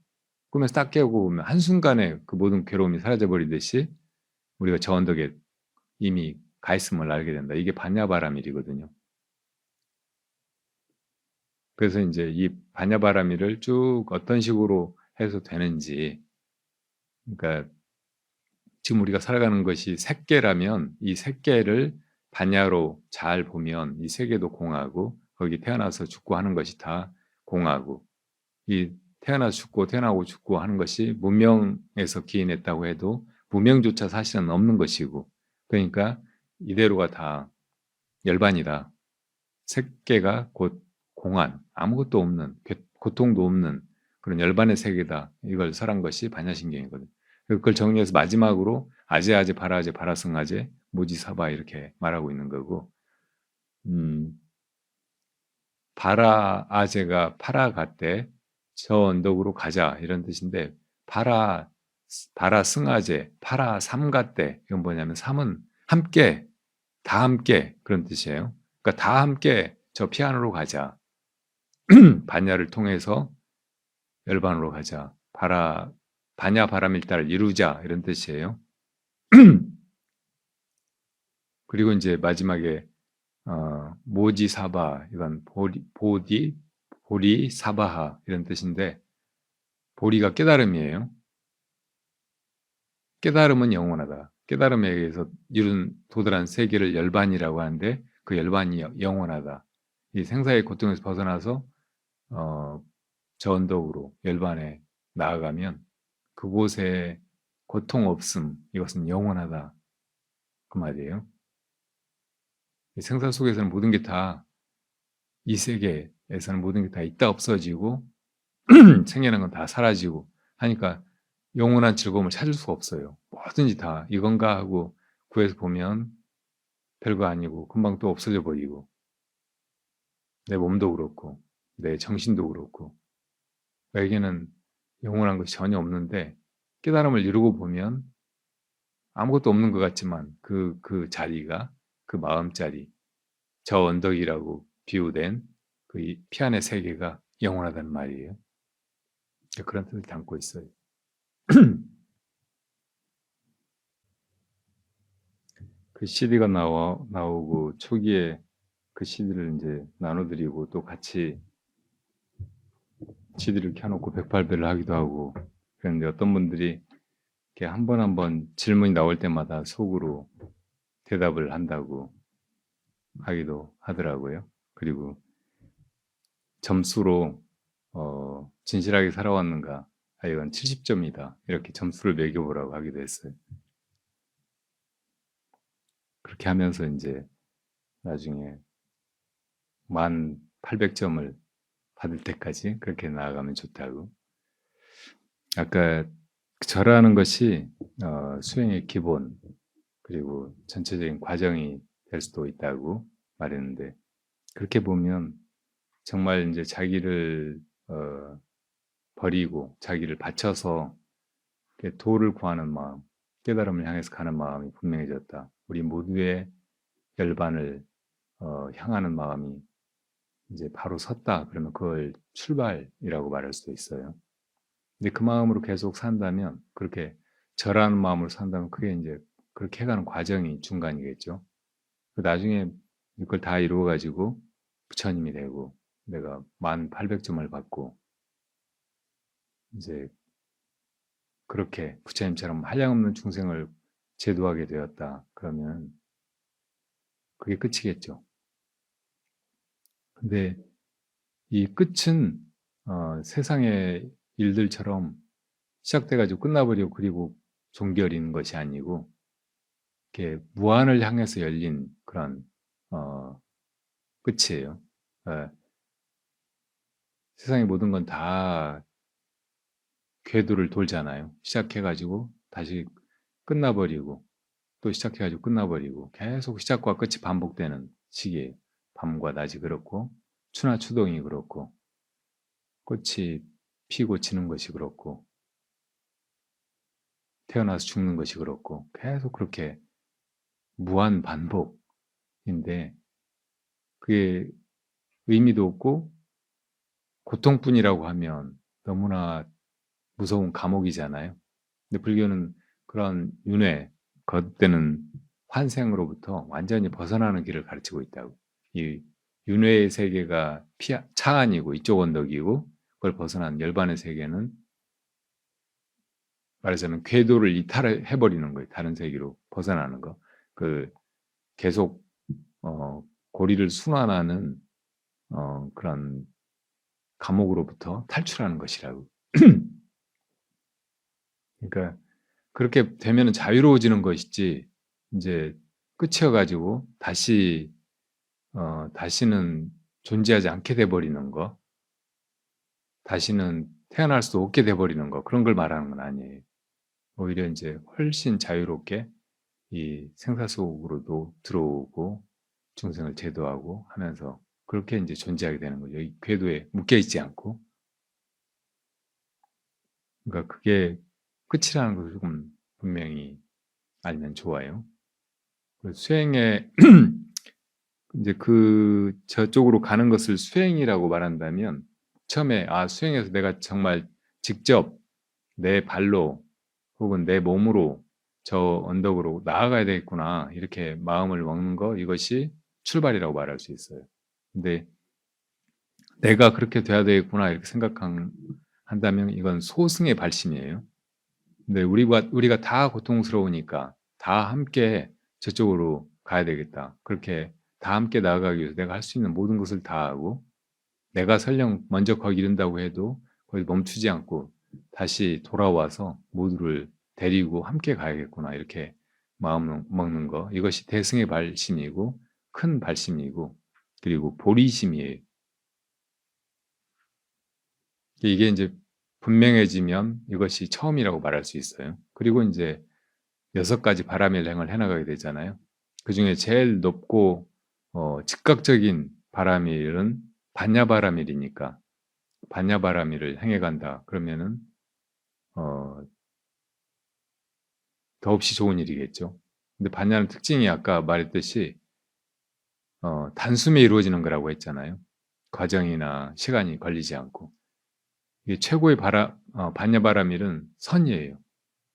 꿈에서 딱 깨우고 보면 한순간에 그 모든 괴로움이 사라져버리듯이 우리가 저 언덕에 이미 가 있음을 알게 된다. 이게 반야바라밀이거든요. 그래서 이제 이 반야바라밀을 쭉 어떤 식으로 해서 되는지, 그러니까 지금 우리가 살아가는 것이 색계라면 이 색계를 반야로 잘 보면 이 세계도 공하고 거기 태어나서 죽고 하는 것이 다 공하고, 이 태어나서 죽고 태어나고 죽고 하는 것이 문명에서 기인했다고 해도 문명조차 사실은 없는 것이고, 그러니까 이대로가 다 열반이다. 색계가 곧 공한, 아무것도 없는, 고통도 없는 그런 열반의 세계다. 이걸 설한 것이 반야신경이거든. 그걸 정리해서 마지막으로 아제아제 바라아제 바라승아제 모지사바 이렇게 말하고 있는 거고, 바라아제가 파라갔대 저 언덕으로 가자 이런 뜻인데, 바라승아제 파라삼갔대 이건 뭐냐면 삼은 함께, 다 함께 그런 뜻이에요. 그러니까 다 함께 저 피아노로 가자. 반야를 통해서 열반으로 가자. 반야 바라밀다를 이루자 이런 뜻이에요. 그리고 이제 마지막에 모지사바, 이건 보리 사바하 이런 뜻인데, 보리가 깨달음이에요. 깨달음은 영원하다. 깨달음에 의해서 이룬 도달한 세계를 열반이라고 하는데 그 열반이 영원하다. 이 생사의 고통에서 벗어나서 저 언덕으로 열반에 나아가면 그곳에 고통 없음, 이것은 영원하다. 그 말이에요. 이 생사 속에서는 모든 게 다, 이 세계에서는 모든 게 다 있다 없어지고 생겨난 건 다 사라지고 하니까 영원한 즐거움을 찾을 수가 없어요. 뭐든지 다 이건가 하고 구해서 보면 별거 아니고 금방 또 없어져 버리고, 내 몸도 그렇고 내 정신도 그렇고 나에게는 영원한 것이 전혀 없는데, 깨달음을 이루고 보면 아무것도 없는 것 같지만 그 자리가, 그 마음자리, 저 언덕이라고 비유된 그 피안의 세계가 영원하다는 말이에요. 그런 뜻을 담고 있어요. 그 CD가 나오고 초기에 그 CD를 이제 나눠드리고 또 같이 CD를 켜놓고 108배를 하기도 하고 그런데 어떤 분들이 이렇게 한 번 질문이 나올 때마다 속으로 대답을 한다고 하기도 하더라고요. 그리고 점수로 진실하게 살아왔는가, 이건 70점이다 이렇게 점수를 매겨보라고 하기도 했어요. 그렇게 하면서 이제 나중에 1800점을 받을 때까지 그렇게 나아가면 좋다고. 아까 절하는 것이 수행의 기본 그리고 전체적인 과정이 될 수도 있다고 말했는데, 그렇게 보면 정말 이제 자기를 버리고 자기를 바쳐서 도를 구하는 마음, 깨달음을 향해서 가는 마음이 분명해졌다. 우리 모두의 열반을 향하는 마음이 이제 바로 섰다. 그러면 그걸 출발이라고 말할 수도 있어요. 근데 그 마음으로 계속 산다면, 그렇게 절하는 마음으로 산다면 그게 이제 그렇게 해가는 과정이 중간이겠죠. 나중에 이걸 다 이루어가지고 부처님이 되고 내가 1800점을 받고 이제 그렇게 부처님처럼 한량없는 중생을 제도하게 되었다. 그러면 그게 끝이겠죠. 근데 이 끝은 세상의 일들처럼 시작돼가지고 끝나버리고 그리고 종결인 것이 아니고, 이렇게 무한을 향해서 열린 그런 끝이에요. 세상의 모든 건 다 궤도를 돌잖아요. 시작해가지고 다시 끝나버리고 또 시작해가지고 끝나버리고 계속 시작과 끝이 반복되는 시기에 밤과 낮이 그렇고 추나 추동이 그렇고, 꽃이 피고 지는 것이 그렇고 태어나서 죽는 것이 그렇고 계속 그렇게 무한 반복인데 그게 의미도 없고 고통뿐이라고 하면 너무나 무서운 감옥이잖아요. 근데 불교는 그런 윤회, 겉되는 환생으로부터 완전히 벗어나는 길을 가르치고 있다고. 이 윤회의 세계가 차안이고 이쪽 언덕이고 그걸 벗어난 열반의 세계는 말하자면 궤도를 이탈해버리는 거예요. 다른 세계로 벗어나는 거. 그 계속 고리를 순환하는 그런 감옥으로부터 탈출하는 것이라고. 그러니까 그렇게 되면 자유로워지는 것이지 이제 끝이어가지고 다시는 존재하지 않게 돼버리는 거, 다시는 태어날 수도 없게 돼버리는 거 그런 걸 말하는 건 아니에요. 오히려 이제 훨씬 자유롭게 이 생사 속으로도 들어오고 중생을 제도하고 하면서 그렇게 이제 존재하게 되는 거죠. 이 궤도에 묶여 있지 않고. 그러니까 그게 끝이라는 걸 조금 분명히 알면 좋아요. 수행에 이제 저쪽으로 가는 것을 수행이라고 말한다면 처음에 수행해서 내가 정말 직접 내 발로 혹은 내 몸으로 저 언덕으로 나아가야 되겠구나 이렇게 마음을 먹는 거 이것이 출발이라고 말할 수 있어요. 근데 내가 그렇게 돼야 되겠구나 이렇게 생각한다면 이건 소승의 발심이에요. 근데 우리가 다 고통스러우니까 다 함께 저쪽으로 가야 되겠다. 그렇게 다 함께 나아가기 위해서 내가 할 수 있는 모든 것을 다 하고 내가 설령 먼저 거기 이른다고 해도 거기 멈추지 않고 다시 돌아와서 모두를 데리고 함께 가야겠구나 이렇게 마음 먹는 거 이것이 대승의 발심이고 큰 발심이고 그리고 보리심이에요. 이게 이제 분명해지면 이것이 처음이라고 말할 수 있어요. 그리고 이제 6가지 바라밀 행을 해나가게 되잖아요. 그 중에 제일 높고 즉각적인 바라밀은 반야바라밀이니까 반야바라밀을 행해간다. 그러면은 더없이 좋은 일이겠죠. 근데 반야는 특징이 아까 말했듯이 단숨에 이루어지는 거라고 했잖아요. 과정이나 시간이 걸리지 않고 이게 최고의 반야바라밀은 선이에요.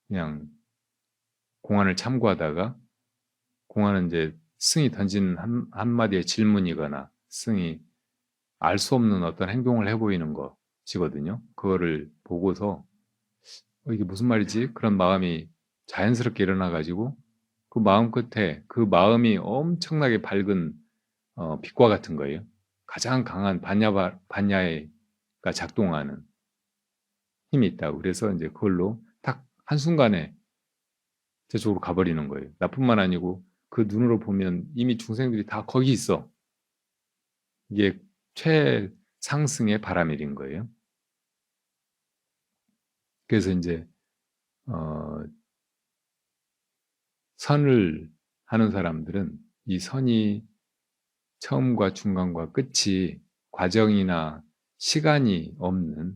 그냥 공안을 참고하다가 공안은 이제 승이 던진 한마디의 질문이거나 승이 알 수 없는 어떤 행동을 해보이는 것이거든요. 그거를 보고서 이게 무슨 말이지? 그런 마음이 자연스럽게 일어나가지고 그 마음 끝에 그 마음이 엄청나게 밝은 빛과 같은 거예요. 가장 강한 반야가 작동하는 힘이 있다고. 그래서 이제 그걸로 딱 한순간에 저쪽으로 가버리는 거예요. 나뿐만 아니고 그 눈으로 보면 이미 중생들이 다 거기 있어. 이게 최상승의 바라밀인 거예요. 그래서 이제 선을 하는 사람들은 이 선이 처음과 중간과 끝이 과정이나 시간이 없는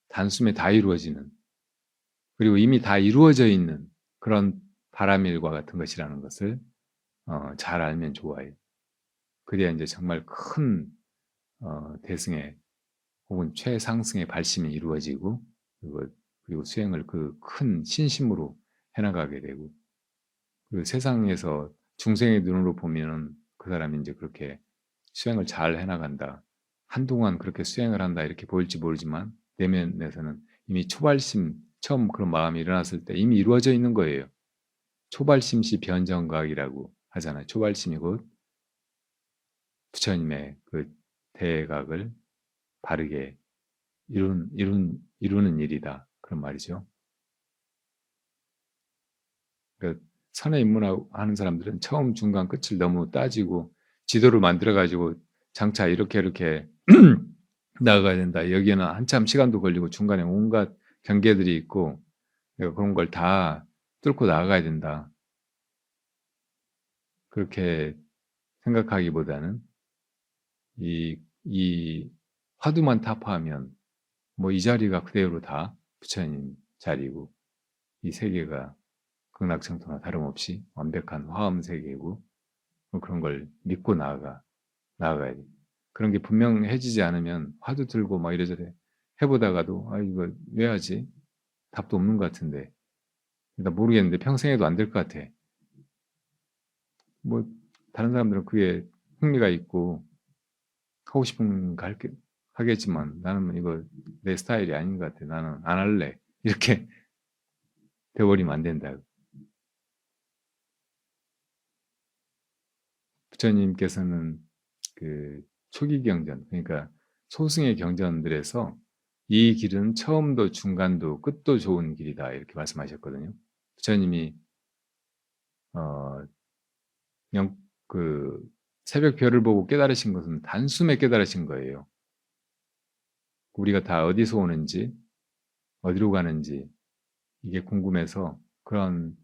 단숨에 다 이루어지는 그리고 이미 다 이루어져 있는 그런 바라밀과 같은 것이라는 것을 잘 알면 좋아요. 그래야 이제 정말 큰 대승의 혹은 최상승의 발심이 이루어지고 그리고 수행을 그 큰 신심으로 해나가게 되고 그리고 세상에서 중생의 눈으로 보면은 그 사람이 이제 그렇게 수행을 잘 해나간다. 한동안 그렇게 수행을 한다 이렇게 보일지 모르지만 내면에서는 이미 초발심 처음 그런 마음이 일어났을 때 이미 이루어져 있는 거예요. 초발심시 변정각이라고 하잖아요. 초발심이 곧 부처님의 그 대각을 바르게 이루는 일이다. 그런 말이죠. 그러니까 선에 입문하는 사람들은 처음, 중간, 끝을 너무 따지고 지도를 만들어가지고 장차 이렇게 나아가야 된다. 여기에는 한참 시간도 걸리고 중간에 온갖 경계들이 있고 그런 걸 다 뚫고 나아가야 된다. 그렇게 생각하기보다는 이 화두만 타파하면 뭐 이 자리가 그대로 다 부처님 자리고 이 세계가 극락청토나 다름없이 완벽한 화엄 세계고 뭐 그런 걸 믿고 나아가야 돼. 그런 게 분명해지지 않으면 화두 들고 막 이래저래 해보다가도 이거 왜 하지? 답도 없는 것 같은데 나 모르겠는데 평생에도 안 될 것 같아. 뭐 다른 사람들은 그게 흥미가 있고 하고 싶은 거 하겠지만 나는 이거 내 스타일이 아닌 것 같아. 나는 안 할래. 이렇게 돼버리면 안 된다. 부처님께서는 그 초기 경전, 그러니까 소승의 경전들에서 이 길은 처음도 중간도 끝도 좋은 길이다 이렇게 말씀하셨거든요. 부처님이 그 새벽 별을 보고 깨달으신 것은 단숨에 깨달으신 거예요. 우리가 다 어디서 오는지 어디로 가는지 이게 궁금해서 그런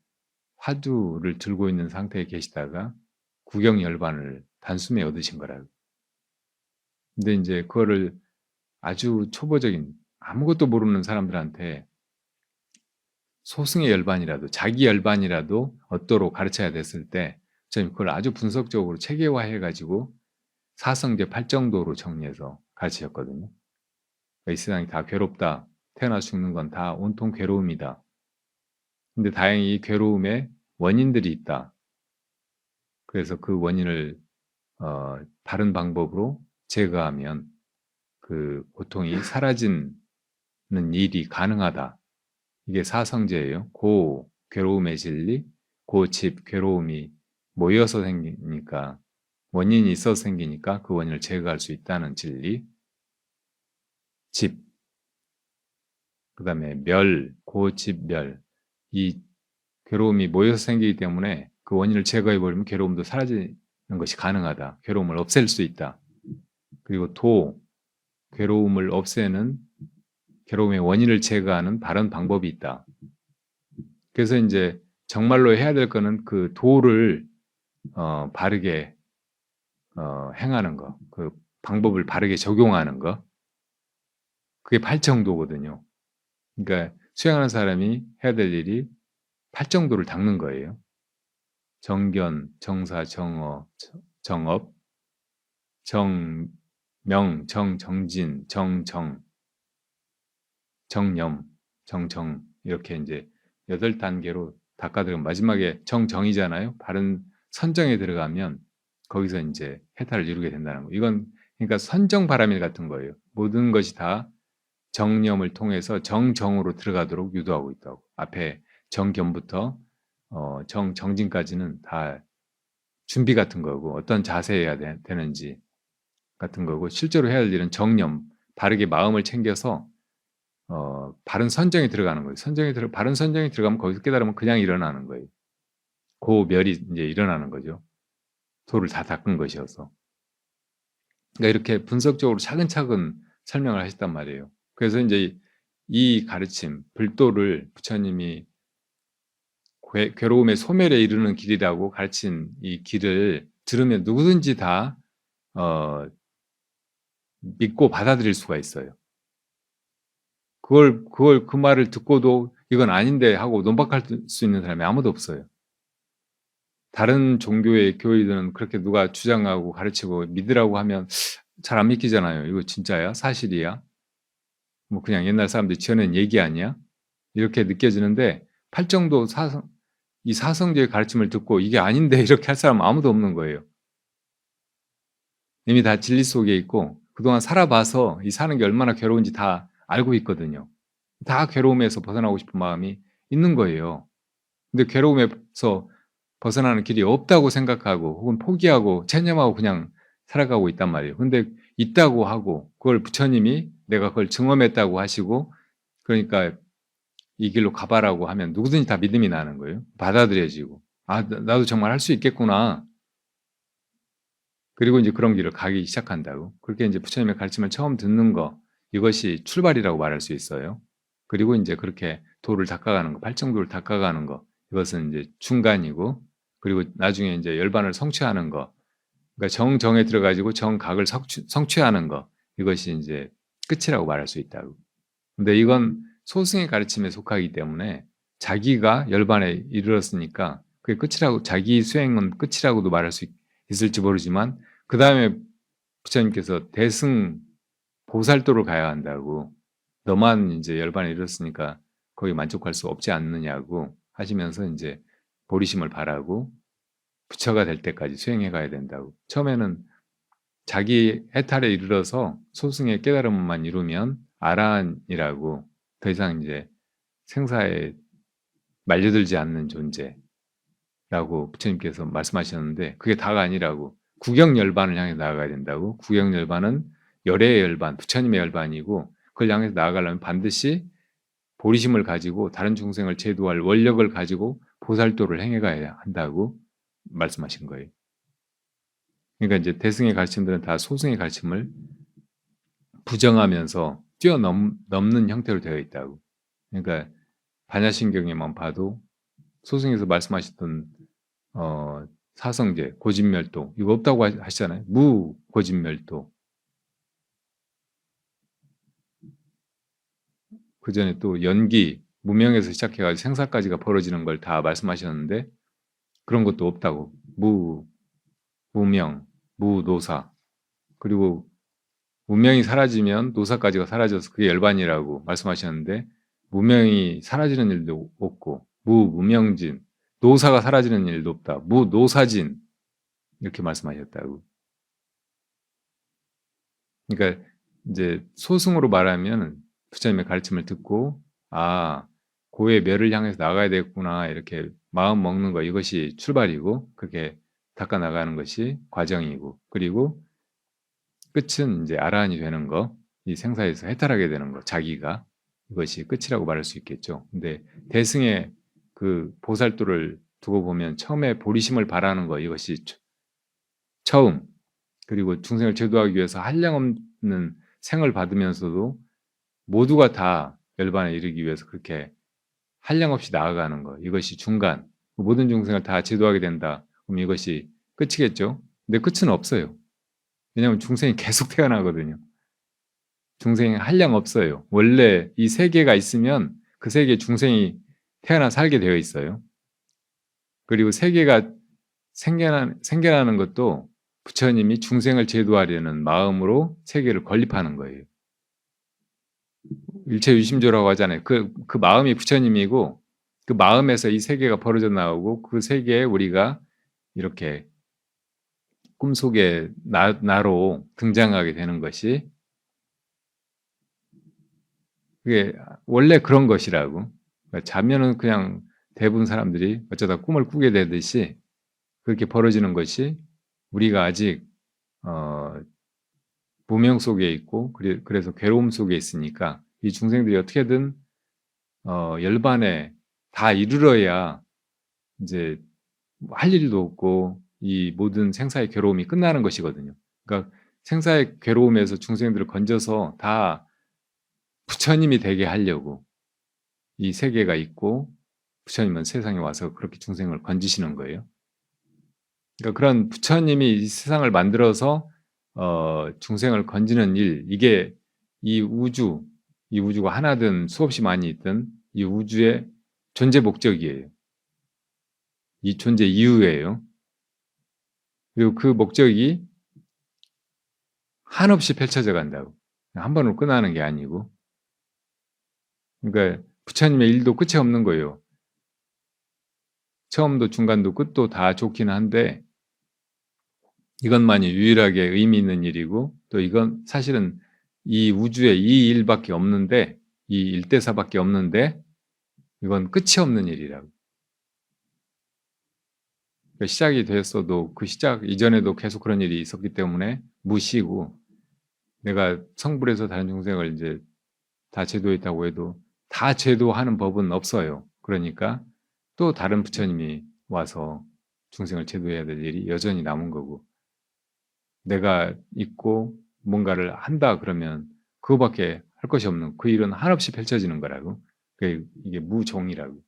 화두를 들고 있는 상태에 계시다가 구경열반을 단숨에 얻으신 거라고. 근데 이제 그거를 아주 초보적인 아무것도 모르는 사람들한테 소승의 열반이라도 자기 열반이라도 얻도록 가르쳐야 됐을 때 저는 그걸 아주 분석적으로 체계화해가지고 사성제 8정도로 정리해서 가르치셨거든요. 이 세상이 다 괴롭다. 태어나 죽는 건 다 온통 괴로움이다. 근데 다행히 이 괴로움에 원인들이 있다. 그래서 그 원인을 다른 방법으로 제거하면 그 고통이 사라지는 일이 가능하다. 이게 사성제예요. 고 괴로움의 진리, 고집 괴로움이 모여서 생기니까 원인이 있어서 생기니까 그 원인을 제거할 수 있다는 진리. 집, 그 다음에 멸, 고집, 멸. 이 괴로움이 모여서 생기기 때문에 그 원인을 제거해버리면 괴로움도 사라지는 것이 가능하다. 괴로움을 없앨 수 있다. 그리고 도, 괴로움을 없애는 괴로움의 원인을 제거하는 다른 방법이 있다. 그래서 이제 정말로 해야 될 거는 그 도를 바르게 행하는 거, 그 방법을 바르게 적용하는 거. 그게 팔정도거든요. 그러니까 수행하는 사람이 해야 될 일이 팔정도를 닦는 거예요. 정견, 정사, 정어, 정업, 정명, 정진, 정정, 정념, 정정 이렇게 이제 8단계로 닦아들어가면 마지막에 정정이잖아요. 바른 선정에 들어가면 거기서 이제 해탈을 이루게 된다는 거. 이건 그러니까 선정바라밀 같은 거예요. 모든 것이 다 정념을 통해서 정정으로 들어가도록 유도하고 있다고. 앞에 정견부터 정진까지는 다 준비 같은 거고 어떤 자세해야 되는지 같은 거고 실제로 해야 할 일은 정념, 바르게 마음을 챙겨서 바른 선정에 들어가는 거예요. 바른 선정에 들어가면 거기서 깨달으면 그냥 일어나는 거예요. 고멸이 이제 일어나는 거죠. 도를 다 닦은 것이어서. 그러니까 이렇게 분석적으로 차근차근 설명을 하셨단 말이에요. 그래서 이제 이 가르침, 불도를 부처님이 괴로움의 소멸에 이르는 길이라고 가르친 이 길을 들으면 누구든지 다 믿고 받아들일 수가 있어요. 그 말을 듣고도 이건 아닌데 하고 논박할 수 있는 사람이 아무도 없어요. 다른 종교의 교리들은 그렇게 누가 주장하고 가르치고 믿으라고 하면 잘 안 믿기잖아요. 이거 진짜야? 사실이야? 뭐 그냥 옛날 사람들이 지어낸 얘기 아니야? 이렇게 느껴지는데 팔정도 이 사성제의 가르침을 듣고 이게 아닌데 이렇게 할 사람은 아무도 없는 거예요. 이미 다 진리 속에 있고 그동안 살아봐서 이 사는 게 얼마나 괴로운지 다 알고 있거든요. 다 괴로움에서 벗어나고 싶은 마음이 있는 거예요. 근데 괴로움에서 벗어나는 길이 없다고 생각하고 혹은 포기하고 체념하고 그냥 살아가고 있단 말이에요. 근데 있다고 하고 그걸 부처님이 내가 그걸 증험했다고 하시고 그러니까 이 길로 가봐라고 하면 누구든지 다 믿음이 나는 거예요. 받아들여지고 나도 정말 할 수 있겠구나. 그리고 이제 그런 길을 가기 시작한다고. 그렇게 이제 부처님의 가르침을 처음 듣는 거 이것이 출발이라고 말할 수 있어요. 그리고 이제 그렇게 도를 닦아가는 거, 팔정도를 닦아가는 거 이것은 이제 중간이고 그리고 나중에 이제 열반을 성취하는 거 그러니까 정정에 들어가지고 정각을 성취하는 거 이것이 이제 끝이라고 말할 수 있다고. 근데 이건 소승의 가르침에 속하기 때문에 자기가 열반에 이르렀으니까 그게 끝이라고, 자기 수행은 끝이라고도 말할 수 있을지 모르지만 그 다음에 부처님께서 대승 보살도를 가야 한다고, 너만 이제 열반에 이르렀으니까 거기 만족할 수 없지 않느냐고 하시면서 이제 보리심을 바라고 부처가 될 때까지 수행해 가야 된다고. 처음에는 자기 해탈에 이르러서 소승의 깨달음만 이루면 아라한이라고, 더 이상 이제 생사에 말려들지 않는 존재라고 부처님께서 말씀하셨는데 그게 다가 아니라고. 구경열반을 향해 나아가야 된다고. 구경열반은 열애의 열반, 부처님의 열반이고 그걸 향해서 나아가려면 반드시 보리심을 가지고 다른 중생을 제도할 원력을 가지고 보살도를 행해가야 한다고 말씀하신 거예요. 그러니까 이제 대승의 가르침들은 다 소승의 가르침을 부정하면서 뛰어넘는 형태로 되어 있다고. 그러니까 반야신경에만 봐도 소승에서 말씀하셨던 사성제, 고진멸도 이거 없다고 하시잖아요. 무고진멸도. 그 전에 또 연기, 무명에서 시작해가지고 생사까지가 벌어지는 걸 다 말씀하셨는데 그런 것도 없다고. 무명, 무노사. 그리고 무명이 사라지면 노사까지가 사라져서 그게 열반이라고 말씀하셨는데 무명이 사라지는 일도 없고 무명진, 노사가 사라지는 일도 없다. 무노사진 이렇게 말씀하셨다고. 그러니까 이제 소승으로 말하면 부처님의 가르침을 듣고 고의 멸을 향해서 나가야 되겠구나 이렇게 마음 먹는 거, 이것이 출발이고 그렇게 닦아 나가는 것이 과정이고, 그리고 끝은 이제 아라한이 되는 거, 이 생사에서 해탈하게 되는 거, 자기가, 이것이 끝이라고 말할 수 있겠죠. 근데 대승의 그 보살도를 두고 보면 처음에 보리심을 바라는 거, 이것이 처음, 그리고 중생을 제도하기 위해서 한량없는 생을 받으면서도 모두가 다 열반에 이르기 위해서 그렇게 한량없이 나아가는 거, 이것이 중간, 모든 중생을 다 제도하게 된다. 그럼 이것이 끝이겠죠. 근데 끝은 없어요. 왜냐하면 중생이 계속 태어나거든요. 중생이 한량 없어요. 원래 이 세계가 있으면 그 세계에 중생이 태어나 살게 되어 있어요. 그리고 세계가 생겨나는 것도 부처님이 중생을 제도하려는 마음으로 세계를 건립하는 거예요. 일체유심조라고 하잖아요. 그 마음이 부처님이고 그 마음에서 이 세계가 벌어져 나오고 그 세계에 우리가 이렇게 꿈속의 나로 등장하게 되는 것이, 그게 원래 그런 것이라고. 그러니까 자면은 그냥 대부분 사람들이 어쩌다 꿈을 꾸게 되듯이 그렇게 벌어지는 것이, 우리가 아직 무명 속에 있고 그래서 괴로움 속에 있으니까 이 중생들이 어떻게든 열반에 다 이르러야 이제 할 일도 없고 이 모든 생사의 괴로움이 끝나는 것이거든요. 그러니까 생사의 괴로움에서 중생들을 건져서 다 부처님이 되게 하려고 이 세계가 있고 부처님은 세상에 와서 그렇게 중생을 건지시는 거예요. 그러니까 그런 부처님이 이 세상을 만들어서 중생을 건지는 일, 이게 이 우주가 하나든 수없이 많이 있든 이 우주의 존재 목적이에요. 이 존재 이유예요. 그리고 그 목적이 한없이 펼쳐져 간다고. 한 번으로 끝나는 게 아니고. 그러니까 부처님의 일도 끝이 없는 거예요. 처음도 중간도 끝도 다 좋긴 한데 이것만이 유일하게 의미 있는 일이고, 또 이건 사실은 이 우주에 이 일밖에 없는데, 이 일대사밖에 없는데 이건 끝이 없는 일이라고. 그러니까 시작이 됐어도 그 시작 이전에도 계속 그런 일이 있었기 때문에 무시고, 내가 성불해서 다른 중생을 이제 다 제도했다고 해도 다 제도하는 법은 없어요. 그러니까 또 다른 부처님이 와서 중생을 제도해야 될 일이 여전히 남은 거고, 내가 있고 뭔가를 한다 그러면 그거밖에 할 것이 없는, 그 일은 한없이 펼쳐지는 거라고. 이게 무종이라고.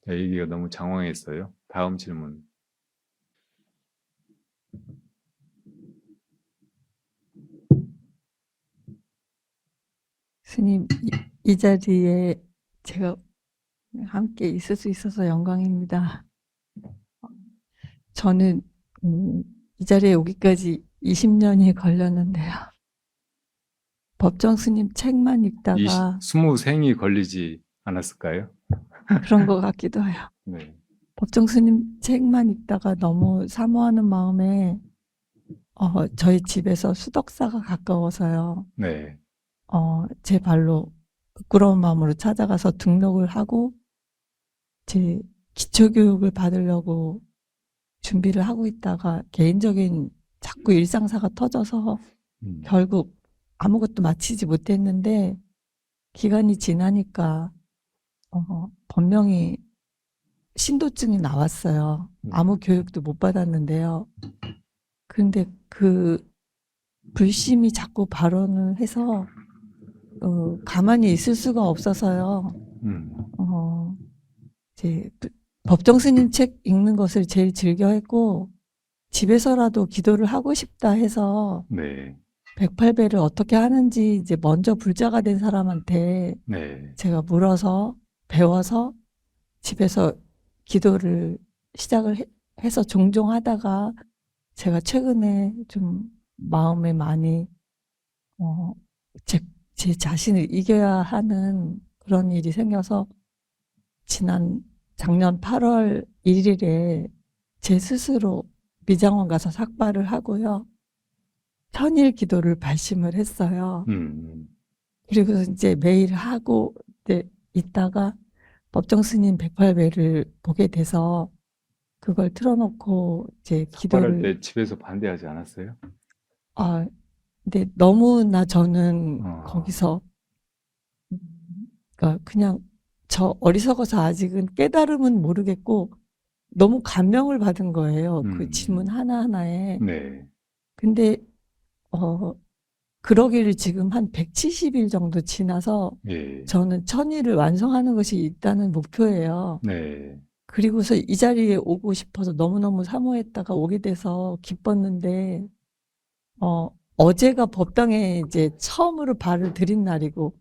얘기가 너무 장황했어요. 다음 질문. 스님, 이 자리에 제가 함께 있을 수 있어서 영광입니다. 저는 이 자리에 오기까지 20년이 걸렸는데요. 법정 스님 책만 읽다가 20생이 걸리지 않았을까요? 그런 것 같기도 해요. 네. 법정 스님 책만 읽다가 너무 사모하는 마음에 저희 집에서 수덕사가 가까워서요. 네. 제 발로 부끄러운 마음으로 찾아가서 등록을 하고 제 기초교육을 받으려고 준비를 하고 있다가 개인적인 자꾸 일상사가 터져서 결국 아무것도 마치지 못했는데 기간이 지나니까 분명히 신도증이 나왔어요. 아무 교육도 못 받았는데요. 그런데 그 불심이 자꾸 발언을 해서 가만히 있을 수가 없어서요. 이제 법정 스님 책 읽는 것을 제일 즐겨했고 집에서라도 기도를 하고 싶다 해서 네. 108배를 어떻게 하는지 이제 먼저 불자가 된 사람한테 네. 제가 물어서 배워서 집에서 기도를 시작을 해서 종종 하다가 제가 최근에 좀 마음에 많이 제 자신을 이겨야 하는 그런 일이 생겨서 작년 8월 1일에 제 스스로 미장원 가서 삭발을 하고요. 천일 기도를 발심을 했어요. 그리고 이제 매일 하고 있다가 법정 스님 108배를 보게 돼서 그걸 틀어놓고 이제 기도할 기도를 때 집에서 반대하지 않았어요? 근데 너무나 저는 거기서 그러니까 그냥 저 어리석어서 아직은 깨달음은 모르겠고 너무 감명을 받은 거예요. 그 질문 하나하나에. 네. 근데 그러기를 지금 한 170일 정도 지나서 예. 저는 1000일을 완성하는 것이 일단은 목표예요. 네. 그리고서 이 자리에 오고 싶어서 너무너무 사모했다가 오게 돼서 기뻤는데 어제가 법당에 이제 처음으로 발을 들인 날이고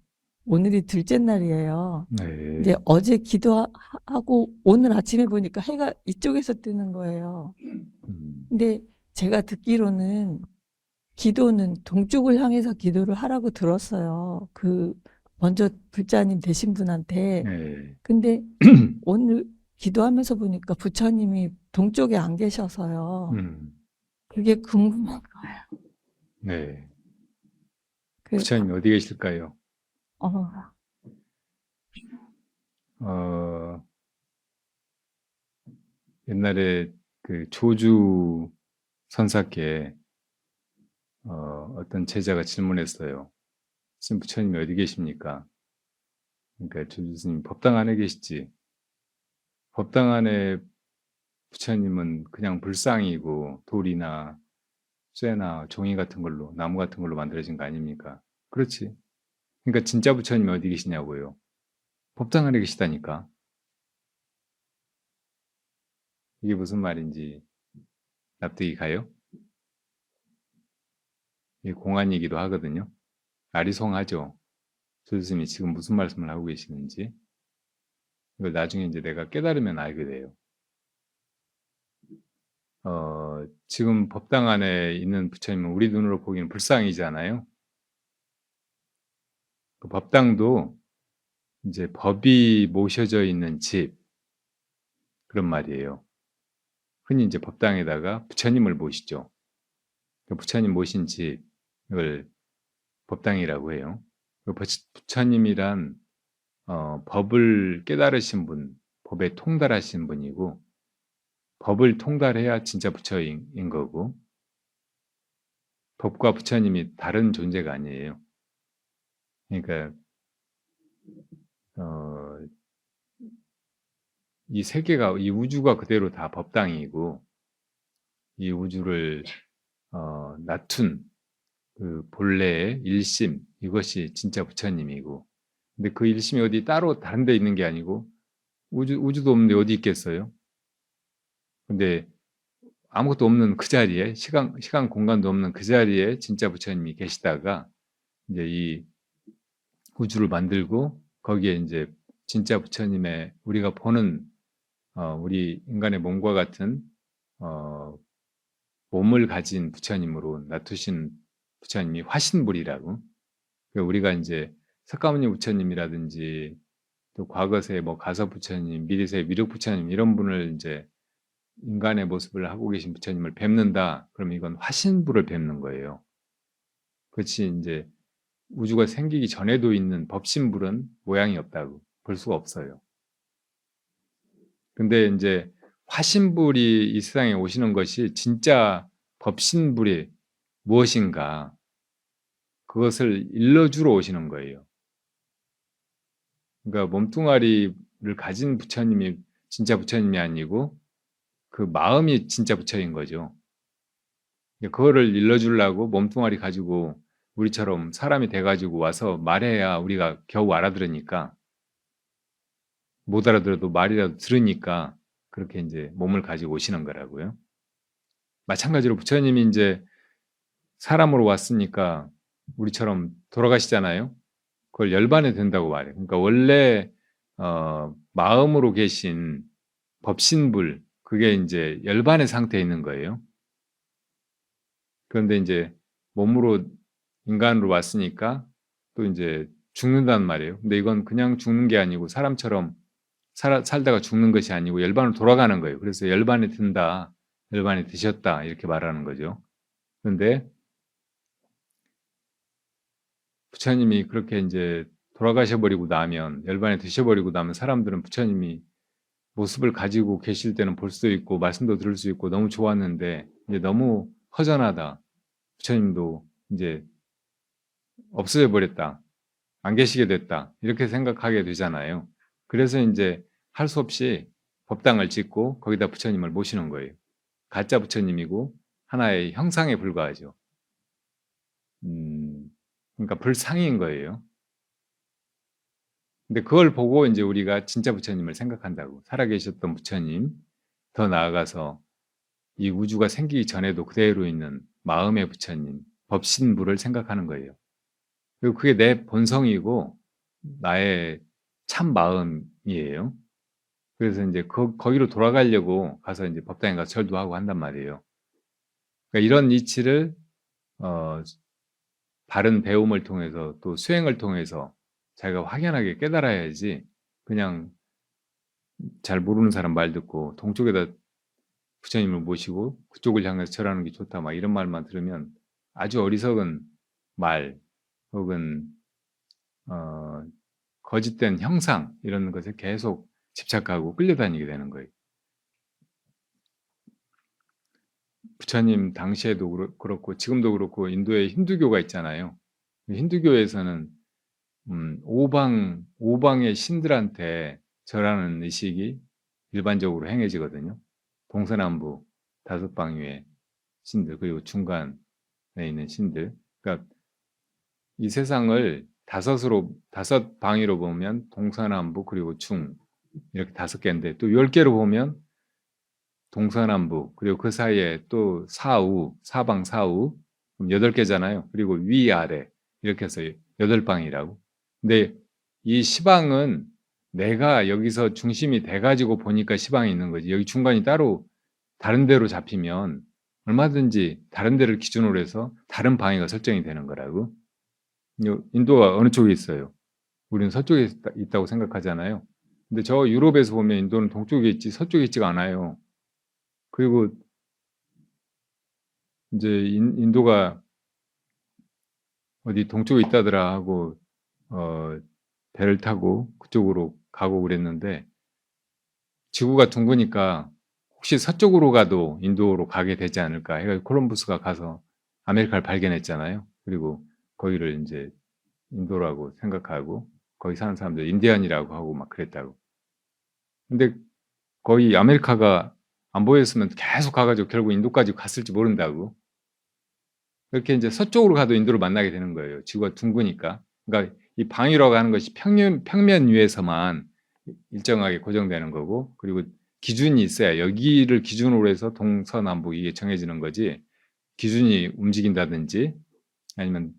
오늘이 둘째 날이에요. 네. 근데 어제 기도하고 오늘 아침에 보니까 해가 이쪽에서 뜨는 거예요. 근데 제가 듣기로는 기도는 동쪽을 향해서 기도를 하라고 들었어요. 먼저 불자님 되신 분한테. 네. 근데 오늘 기도하면서 보니까 부처님이 동쪽에 안 계셔서요. 그게 궁금한 거예요. 네. 그, 부처님이 어디 계실까요? 옛날에 그 조주 선사께 어떤 제자가 질문했어요. 지금 부처님이 어디 계십니까? 그러니까 조주 스님이 법당 안에 계시지. 법당 안에 부처님은 그냥 불상이고 돌이나 쇠나 종이 같은 걸로, 나무 같은 걸로 만들어진 거 아닙니까? 그렇지. 그러니까 진짜 부처님이 어디 계시냐고요. 법당 안에 계시다니까. 이게 무슨 말인지 납득이 가요? 이게 공안이기도 하거든요. 아리송하죠. 조스님이 지금 무슨 말씀을 하고 계시는지. 이걸 나중에 이제 내가 깨달으면 알게 돼요. 지금 법당 안에 있는 부처님은 우리 눈으로 보기에는 불상이잖아요. 그 법당도 이제 법이 모셔져 있는 집, 그런 말이에요. 흔히 이제 법당에다가 부처님을 모시죠. 그 부처님 모신 집, 이걸 법당이라고 해요. 그 부처님이란 법을 깨달으신 분, 법에 통달하신 분이고, 법을 통달해야 진짜 부처인 거고, 법과 부처님이 다른 존재가 아니에요. 그러니까 이 세계가, 이 우주가 그대로 다 법당이고, 이 우주를 낮춘 그 본래의 일심, 이것이 진짜 부처님이고, 근데 그 일심이 어디 따로 다른 데 있는 게 아니고 우주도 없는데 어디 있겠어요? 근데 아무것도 없는 그 자리에, 시간 공간도 없는 그 자리에 진짜 부처님이 계시다가 이제 이 우주를 만들고 거기에 이제 진짜 부처님의 우리가 보는 우리 인간의 몸과 같은 몸을 가진 부처님으로 놔두신 부처님이 화신불이라고. 우리가 이제 석가모니 부처님이라든지 또 과거세 뭐 가서 부처님, 미래세 미륵 부처님 이런 분을 이제 인간의 모습을 하고 계신 부처님을 뵙는다. 그러면 이건 화신불을 뵙는 거예요. 그렇지 이제 우주가 생기기 전에도 있는 법신불은 모양이 없다고 볼 수가 없어요. 근데 이제 화신불이 이 세상에 오시는 것이 진짜 법신불이 무엇인가 그것을 일러주러 오시는 거예요. 그러니까 몸뚱아리를 가진 부처님이 진짜 부처님이 아니고 그 마음이 진짜 부처인 거죠. 그거를 일러주려고 몸뚱아리 가지고 우리처럼 사람이 돼가지고 와서 말해야 우리가 겨우 알아들으니까 못 알아들어도 말이라도 들으니까 그렇게 이제 몸을 가지고 오시는 거라고요. 마찬가지로 부처님이 이제 사람으로 왔으니까 우리처럼 돌아가시잖아요. 그걸 열반에 된다고 말해요. 그러니까 원래 마음으로 계신 법신불 그게 이제 열반의 상태에 있는 거예요. 그런데 이제 몸으로 인간으로 왔으니까 또 이제 죽는단 말이에요. 근데 이건 그냥 죽는 게 아니고 사람처럼 살다가 죽는 것이 아니고 열반으로 돌아가는 거예요. 그래서 열반에 든다, 열반에 드셨다 이렇게 말하는 거죠. 그런데 부처님이 그렇게 이제 돌아가셔버리고 나면 열반에 드셔버리고 나면 사람들은 부처님이 모습을 가지고 계실 때는 볼 수도 있고 말씀도 들을 수 있고 너무 좋았는데 이제 너무 허전하다. 부처님도 이제 없어져 버렸다. 안 계시게 됐다. 이렇게 생각하게 되잖아요. 그래서 이제 할 수 없이 법당을 짓고 거기다 부처님을 모시는 거예요. 가짜 부처님이고 하나의 형상에 불과하죠. 그러니까 불상인 거예요. 근데 그걸 보고 이제 우리가 진짜 부처님을 생각한다고. 살아계셨던 부처님, 더 나아가서 이 우주가 생기기 전에도 그대로 있는 마음의 부처님, 법신부를 생각하는 거예요. 그리고 그게 내 본성이고 나의 참 마음이에요. 그래서 이제 거기로 돌아가려고 가서 이제 법당에 가서 절도 하고 한단 말이에요. 그러니까 이런 이치를 바른 배움을 통해서 또 수행을 통해서 자기가 확연하게 깨달아야지 그냥 잘 모르는 사람 말 듣고 동쪽에다 부처님을 모시고 그쪽을 향해서 절하는 게 좋다 막 이런 말만 들으면 아주 어리석은 말 혹은 거짓된 형상 이런 것에 계속 집착하고 끌려다니게 되는 거예요. 부처님 당시에도 그렇고 지금도 그렇고 인도에 힌두교가 있잖아요. 힌두교에서는 오방의 신들한테 절하는 의식이 일반적으로 행해지거든요. 동서남북 5방위의 신들 그리고 중간에 있는 신들. 그러니까 이 세상을 5방위로 보면 동서남북 그리고 중 이렇게 5개인데 또 10개로 보면 동서남북 그리고 그 사이에 또 사우, 사방 사우 8개잖아요. 그리고 위아래 이렇게 해서 8방이라고. 근데 이 시방은 내가 여기서 중심이 돼가지고 보니까 시방이 있는 거지. 여기 중간이 따로 다른 데로 잡히면 얼마든지 다른 데를 기준으로 해서 다른 방위가 설정이 되는 거라고. 인도가 어느 쪽에 있어요? 우리는 서쪽에 있다고 생각하잖아요. 근데 저 유럽에서 보면 인도는 동쪽에 있지 서쪽에 있지가 않아요. 그리고 이제 인도가 어디 동쪽에 있다더라 하고 배를 타고 그쪽으로 가고 그랬는데 지구가 둥그니까 혹시 서쪽으로 가도 인도로 가게 되지 않을까 해가지고 콜럼부스가 가서 아메리카를 발견했잖아요. 그리고 거기를 이제 인도라고 생각하고 거기 사는 사람들 인디안이라고 하고 막 그랬다고. 근데 거의 아메리카가 안 보였으면 계속 가가지고 결국 인도까지 갔을지 모른다고. 그렇게 이제 서쪽으로 가도 인도를 만나게 되는 거예요. 지구가 둥그니까. 그러니까 이 방위라고 하는 것이 평면 위에서만 일정하게 고정되는 거고, 그리고 기준이 있어야 여기를 기준으로 해서 동서남북 이게 정해지는 거지, 기준이 움직인다든지 아니면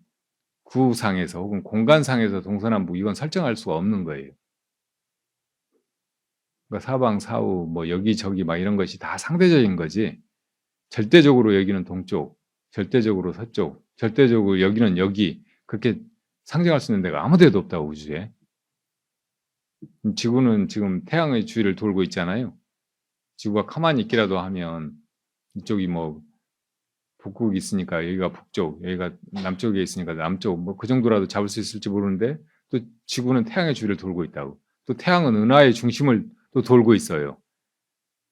구상에서 혹은 공간상에서 동서남북 이건 설정할 수가 없는 거예요. 그러니까 사방 사우 뭐 여기저기 막 이런 것이 다 상대적인 거지. 절대적으로 여기는 동쪽, 절대적으로 서쪽, 절대적으로 여기는 여기 그렇게 상정할 수 있는 데가 아무 데도 없다고 우주에. 지구는 지금 태양의 주위를 돌고 있잖아요. 지구가 가만히 있기라도 하면 이쪽이 뭐 북극이 있으니까 여기가 북쪽, 여기가 남쪽에 있으니까 남쪽 뭐 그 정도라도 잡을 수 있을지 모르는데 또 지구는 태양의 주위를 돌고 있다고. 또 태양은 은하의 중심을 또 돌고 있어요.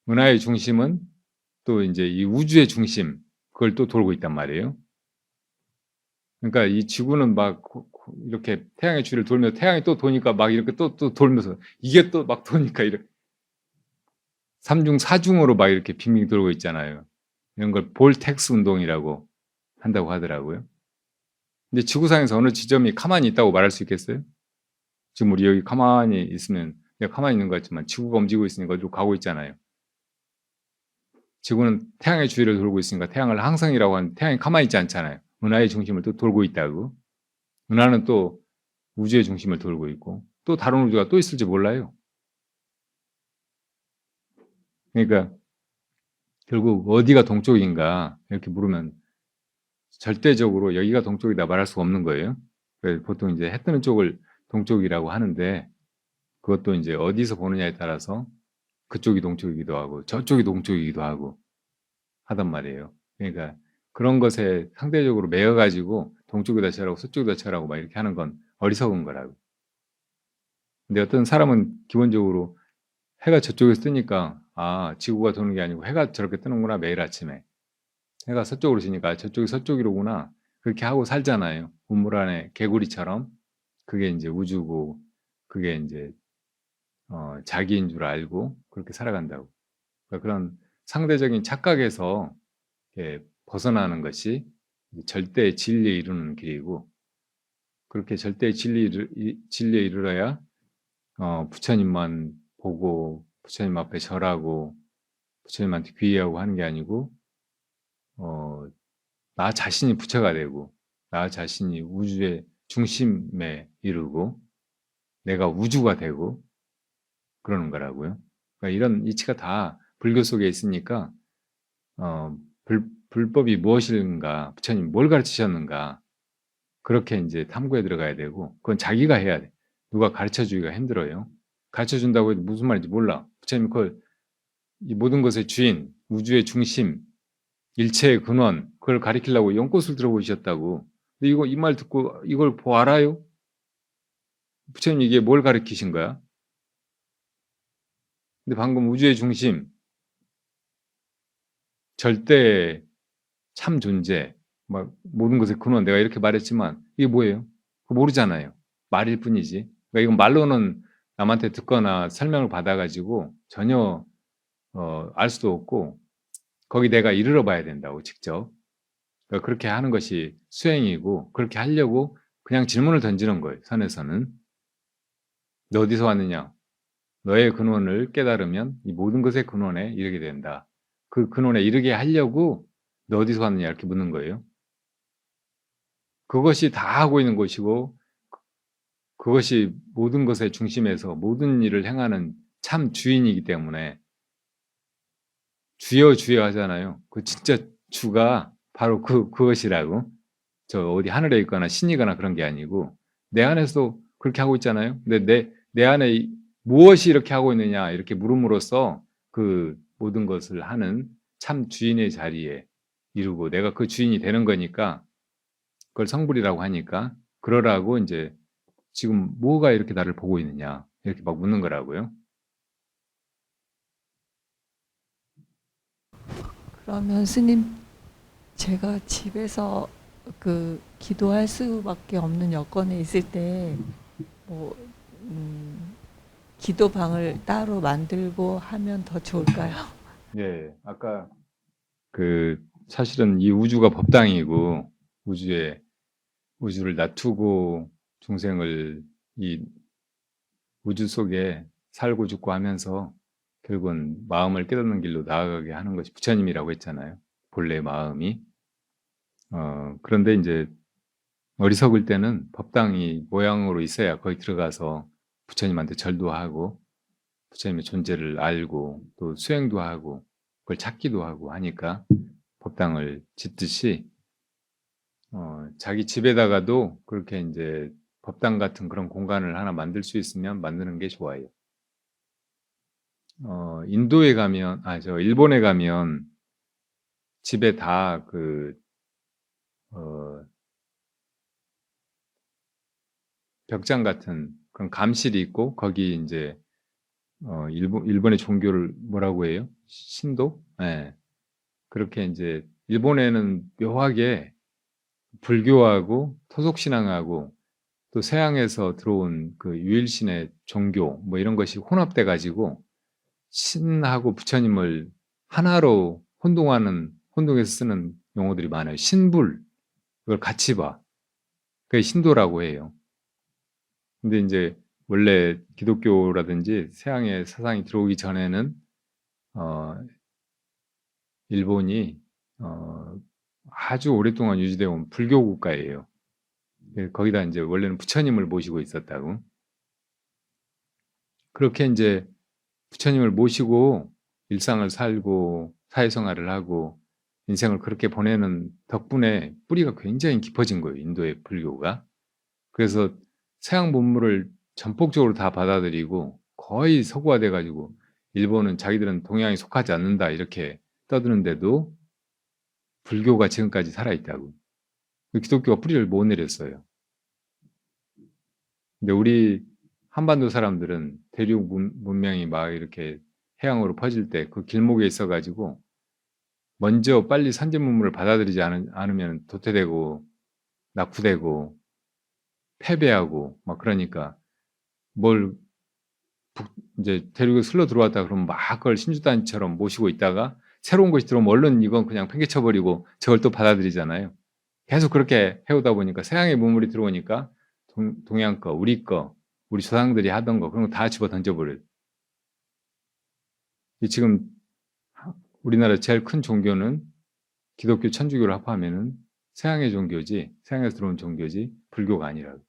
은하의 중심은 또 이제 이 우주의 중심 그걸 또 돌고 있단 말이에요. 그러니까 이 지구는 막 이렇게 태양의 주위를 돌면서 태양이 또 도니까 막 이렇게 또 돌면서 이게 또 막 도니까 이렇게 삼중사중으로 막 이렇게 빙빙 돌고 있잖아요. 이런 걸 볼텍스 운동이라고 한다고 하더라고요. 근데 지구상에서 어느 지점이 가만히 있다고 말할 수 있겠어요? 지금 우리 여기 가만히 있으면 내가 가만히 있는 것 같지만 지구가 움직이고 있으니까 어디로 가고 있잖아요. 지구는 태양의 주위를 돌고 있으니까 태양을 항성이라고 하는데 태양이 가만히 있지 않잖아요. 은하의 중심을 또 돌고 있다고. 은하는 또 우주의 중심을 돌고 있고 또 다른 우주가 또 있을지 몰라요. 그러니까 결국 어디가 동쪽인가 이렇게 물으면 절대적으로 여기가 동쪽이다 말할 수가 없는 거예요. 그래서 보통 이제 해 뜨는 쪽을 동쪽이라고 하는데 그것도 이제 어디서 보느냐에 따라서 그쪽이 동쪽이기도 하고 저쪽이 동쪽이기도 하고 하단 말이에요. 그러니까 그런 것에 상대적으로 매여가지고 동쪽이다 쳐라고 서쪽이다 쳐라고 막 이렇게 하는 건 어리석은 거라고. 근데 어떤 사람은 기본적으로 해가 저쪽에서 뜨니까 아 지구가 도는 게 아니고 해가 저렇게 뜨는구나 매일 아침에. 해가 서쪽으로 지니까 저쪽이 서쪽이로구나 그렇게 하고 살잖아요. 우물 안에 개구리처럼 그게 이제 우주고 그게 이제 자기인 줄 알고 그렇게 살아간다고. 그러니까 그런 상대적인 착각에서 벗어나는 것이 절대의 진리에 이르는 길이고 그렇게 절대의 진리에 이르러야 부처님만 보고 부처님 앞에 절하고 부처님한테 귀의하고 하는 게 아니고 나 자신이 부처가 되고 나 자신이 우주의 중심에 이르고 내가 우주가 되고 그러는 거라고요. 그러니까 이런 이치가 다 불교 속에 있으니까 불법이 무엇인가 부처님 뭘 가르치셨는가 그렇게 이제 탐구에 들어가야 되고 그건 자기가 해야 돼. 누가 가르쳐주기가 힘들어요. 가르쳐준다고 해도 무슨 말인지 몰라. 부처님 그걸 이 모든 것의 주인, 우주의 중심, 일체의 근원 그걸 가리키려고 연꽃을 들어보셨다고. 근데 이 말 듣고 이걸 알아요? 부처님 이게 뭘 가르치신 거야? 근데 방금 우주의 중심, 절대 참 존재, 막 모든 것의 근원 내가 이렇게 말했지만 이게 뭐예요? 그거 모르잖아요. 말일 뿐이지. 그러니까 이건 말로는 남한테 듣거나 설명을 받아가지고 전혀 알 수도 없고 거기 내가 이르러 봐야 된다고 직접. 그러니까 그렇게 하는 것이 수행이고 그렇게 하려고 그냥 질문을 던지는 거예요. 선에서는. 너 어디서 왔느냐? 너의 근원을 깨달으면 이 모든 것의 근원에 이르게 된다. 그 근원에 이르게 하려고 너 어디서 왔느냐 이렇게 묻는 거예요. 그것이 다 하고 있는 것이고 그것이 모든 것의 중심에서 모든 일을 행하는 참 주인이기 때문에 주여 주여 하잖아요. 그 진짜 주가 바로 그것이라고. 저 어디 하늘에 있거나 신이거나 그런 게 아니고 내 안에서도 그렇게 하고 있잖아요. 근데 내 안에 무엇이 이렇게 하고 있느냐 이렇게 물음으로써 그 모든 것을 하는 참 주인의 자리에 이루고 내가 그 주인이 되는 거니까 그걸 성불이라고 하니까 그러라고 이제 지금 뭐가 이렇게 나를 보고 있느냐 이렇게 막 묻는 거라고요. 그러면 스님, 제가 집에서 그 기도할 수밖에 없는 여건에 있을 때 뭐 기도방을 따로 만들고 하면 더 좋을까요? 예, 아까 사실은 이 우주가 법당이고 우주를 낮추고 중생을 이 우주 속에 살고 죽고 하면서 결국은 마음을 깨닫는 길로 나아가게 하는 것이 부처님이라고 했잖아요. 본래 마음이. 그런데 이제 어리석을 때는 법당이 모양으로 있어야 거기 들어가서 부처님한테 절도 하고 부처님의 존재를 알고 또 수행도 하고 그걸 찾기도 하고 하니까 법당을 짓듯이 자기 집에다가도 그렇게 이제 법당 같은 그런 공간을 하나 만들 수 있으면 만드는 게 좋아요. 인도에 가면, 일본에 가면 집에 다 벽장 같은 그런 감실이 있고, 거기 이제, 일본의 종교를 뭐라고 해요? 신도? 예. 그렇게 이제, 일본에는 묘하게 불교하고 토속신앙하고 또 서양에서 들어온 그 유일신의 종교, 뭐 이런 것이 혼합돼 가지고, 신하고 부처님을 하나로 혼동해서 쓰는 용어들이 많아요. 신불, 그걸 같이 봐. 그게 신도라고 해요. 근데 이제 원래 기독교라든지 서양의 사상이 들어오기 전에는 일본이 아주 오랫동안 유지되어 온 불교 국가예요. 거기다 이제 원래는 부처님을 모시고 있었다고. 그렇게 이제 부처님을 모시고 일상을 살고 사회생활을 하고 인생을 그렇게 보내는 덕분에 뿌리가 굉장히 깊어진 거예요. 인도의 불교가. 그래서 서양 문물을 전폭적으로 다 받아들이고 거의 서구화돼 가지고 일본은 자기들은 동양에 속하지 않는다 이렇게 떠드는데도 불교가 지금까지 살아있다고. 기독교가 뿌리를 못 내렸어요. 근데 우리 한반도 사람들은 대륙 문명이 막 이렇게 해양으로 퍼질 때 그 길목에 있어가지고 먼저 빨리 선진 문물을 받아들이지 않으면 도태되고 낙후되고 패배하고 막 그러니까 이제 대륙에 슬러 들어왔다 그러면 막 그걸 신주단처럼 모시고 있다가 새로운 것이 들어오면 얼른 이건 그냥 팽개쳐버리고 저걸 또 받아들이잖아요. 계속 그렇게 해오다 보니까 서양의 문물이 들어오니까 동양 거, 우리 조상들이 하던 거 그런 거 다 집어 던져버려요. 지금 우리나라 제일 큰 종교는 기독교, 천주교를 합하면은 서양의 종교지, 서양에서 들어온 종교지 불교가 아니라고.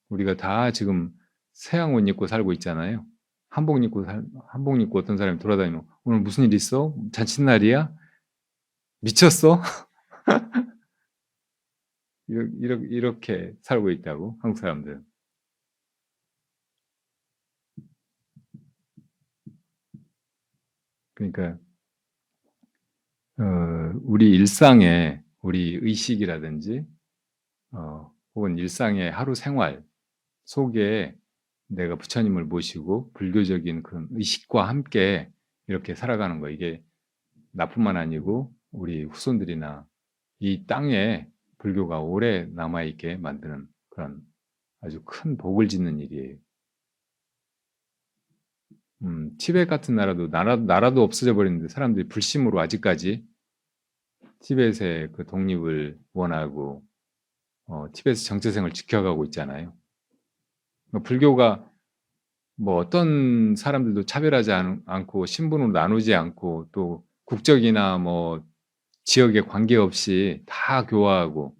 우리가 다 지금 서양 옷 입고 살고 있잖아요. 한복 입고 어떤 사람이 돌아다니면 오늘 무슨 일 있어? 잔칫날이야? 미쳤어? 이렇게 살고 있다고 한국 사람들은. 그러니까 우리 일상에 우리 의식이라든지 혹은 일상의 하루 생활 속에 내가 부처님을 모시고 불교적인 그런 의식과 함께 이렇게 살아가는 거 이게 나뿐만 아니고 우리 후손들이나 이 땅에 불교가 오래 남아있게 만드는 그런 아주 큰 복을 짓는 일이에요. 티벳 같은 나라도 없어져 버리는데 사람들이 불심으로 아직까지 티벳의 그 독립을 원하고 티벳의 정체성을 지켜가고 있잖아요. 불교가 뭐 어떤 사람들도 차별하지 않고 신분으로 나누지 않고 또 국적이나 뭐 지역에 관계없이 다 교화하고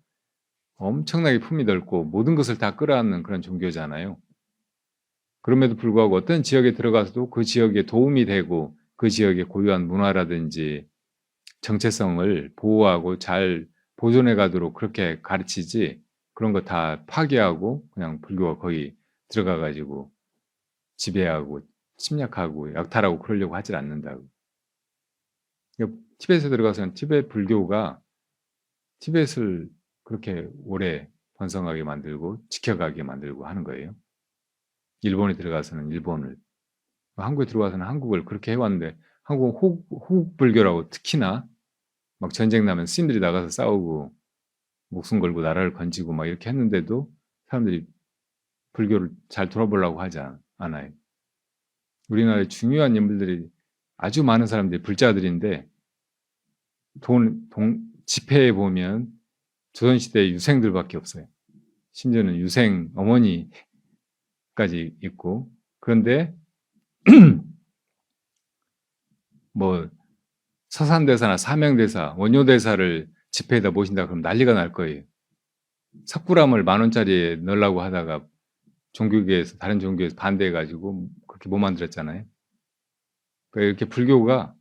엄청나게 품이 넓고 모든 것을 다 끌어안는 그런 종교잖아요. 그럼에도 불구하고 어떤 지역에 들어가서도 그 지역에 도움이 되고 그 지역의 고유한 문화라든지 정체성을 보호하고 잘 보존해 가도록 그렇게 가르치지 그런 거 다 파괴하고 그냥 불교가 거기 들어가 가지고 지배하고 침략하고 약탈하고 그러려고 하질 않는다고. 티벳에 들어가서는 티벳 불교가 티벳을 그렇게 오래 번성하게 만들고 지켜가게 만들고 하는 거예요. 일본에 들어가서는 일본을, 한국에 들어와서는 한국을 그렇게 해왔는데 한국은 호국 불교라고 특히나 막 전쟁 나면 스님들이 나가서 싸우고 목숨 걸고 나라를 건지고 막 이렇게 했는데도 사람들이 불교를 잘 돌아보려고 하지 않아요. 우리나라의 중요한 인물들이 아주 많은 사람들이 불자들인데 집회에 보면 조선시대 유생들밖에 없어요. 심지어는 유생 어머니까지 있고 그런데 뭐 서산대사나 사명대사, 원효대사를 집회에다 모신다 그러면 난리가 날 거예요. 석굴암을 10,000원짜리에 넣으려고 하다가 종교계에서 다른 종교에서 반대해 가지고 그렇게 못 만들었잖아요. 그러니까 이렇게 불교가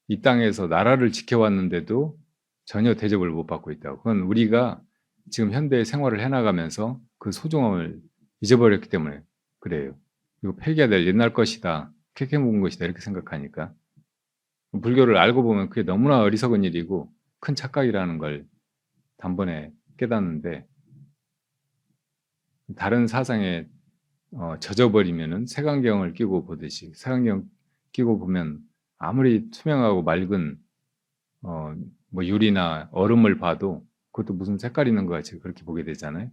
이 땅에서 나라를 지켜왔는데도 전혀 대접을 못 받고 있다고. 그건 우리가 지금 현대의 생활을 해나가면서 그 소중함을 잊어버렸기 때문에 그래요. 이거 폐기가 될 옛날 것이다. 캐캐 묵은 것이다. 이렇게 생각하니까. 불교를 알고 보면 그게 너무나 어리석은 일이고 큰 착각이라는 걸 단번에 깨닫는데, 다른 사상에 젖어버리면은 색안경을 끼고 보듯이, 색안경 끼고 보면 아무리 투명하고 맑은 뭐 유리나 얼음을 봐도 그것도 무슨 색깔 있는 것 같이 그렇게 보게 되잖아요.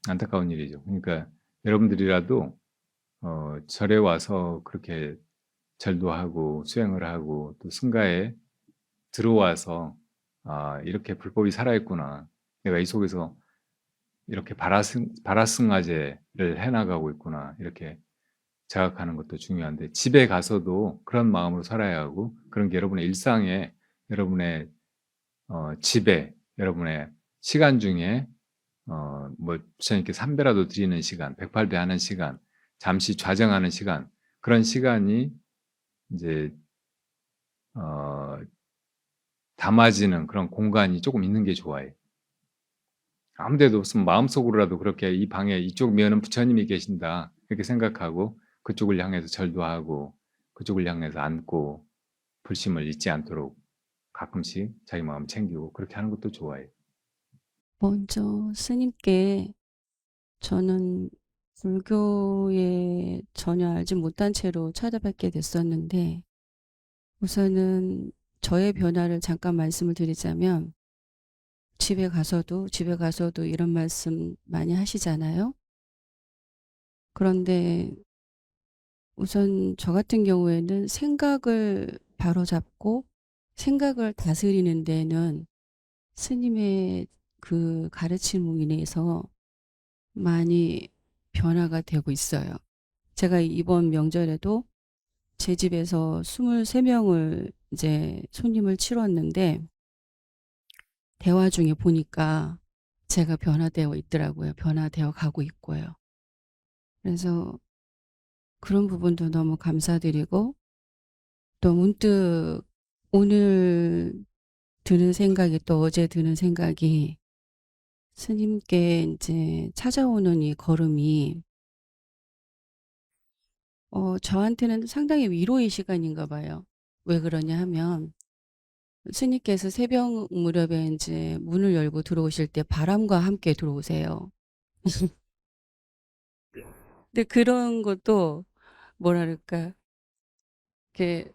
안타까운 일이죠. 그러니까 여러분들이라도 절에 와서 그렇게 절도 하고 수행을 하고 또 승가에 들어와서 이렇게 불법이 살아있구나. 내가 이 속에서 이렇게 바라승하제를 해나가고 있구나. 이렇게 자각하는 것도 중요한데, 집에 가서도 그런 마음으로 살아야 하고, 그런 게 여러분의 일상에, 여러분의 집에, 여러분의 시간 중에 뭐 부처님께 3배라도 드리는 시간, 108배 하는 시간, 잠시 좌정하는 시간, 그런 시간이 이제 담아지는 그런 공간이 조금 있는 게 좋아요. 아무 데도 없으면 마음속으로라도 그렇게 이 방에 이쪽 면은 부처님이 계신다 이렇게 생각하고 그쪽을 향해서 절도 하고 그쪽을 향해서 앉고 불심을 잊지 않도록 가끔씩 자기 마음 챙기고 그렇게 하는 것도 좋아요. 먼저 스님께 저는 불교에 전혀 알지 못한 채로 찾아뵙게 됐었는데, 우선은 저의 변화를 잠깐 말씀을 드리자면, 집에 가서도 이런 말씀 많이 하시잖아요. 그런데 우선 저 같은 경우에는 생각을 바로잡고 생각을 다스리는 데는 스님의 그 가르침으로 인해서 많이 변화가 되고 있어요. 제가 이번 명절에도 제 집에서 23명을 이제 손님을 치렀는데, 대화 중에 보니까 제가 변화되어 있더라고요. 변화되어 가고 있고요. 그래서 그런 부분도 너무 감사드리고, 또 문득 오늘 드는 생각이, 또 어제 드는 생각이, 스님께 이제 찾아오는 이 걸음이 저한테는 상당히 위로의 시간인가 봐요. 왜 그러냐 하면, 스님께서 새벽 무렵에 이제 문을 열고 들어오실 때 바람과 함께 들어오세요. 근데 그런 것도 뭐랄까, 이렇게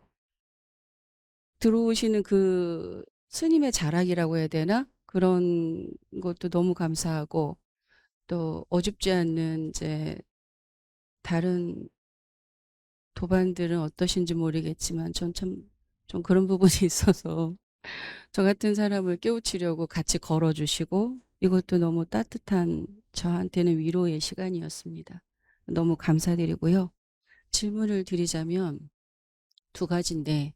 들어오시는 그 스님의 자락이라고 해야 되나? 그런 것도 너무 감사하고, 또 어줍지 않는 이제 다른 도반들은 어떠신지 모르겠지만 전 좀 그런 부분이 있어서 저 같은 사람을 깨우치려고 같이 걸어주시고, 이것도 너무 따뜻한 저한테는 위로의 시간이었습니다. 너무 감사드리고요. 질문을 드리자면 두 가지인데,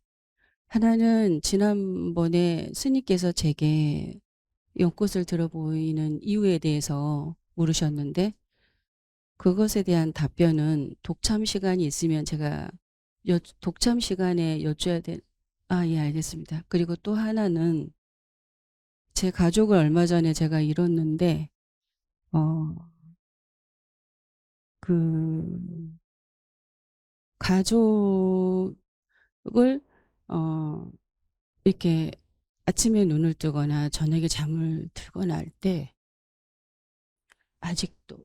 하나는 지난번에 스님께서 제게 연꽃을 들어보이는 이유에 대해서 물으셨는데, 그것에 대한 답변은 독참 시간이 있으면 제가 독참 시간에 여쭤야 될, 예, 알겠습니다. 그리고 또 하나는 제 가족을 얼마 전에 제가 잃었는데, 그 가족을 이렇게 아침에 눈을 뜨거나 저녁에 잠을 들거나 할 때 아직도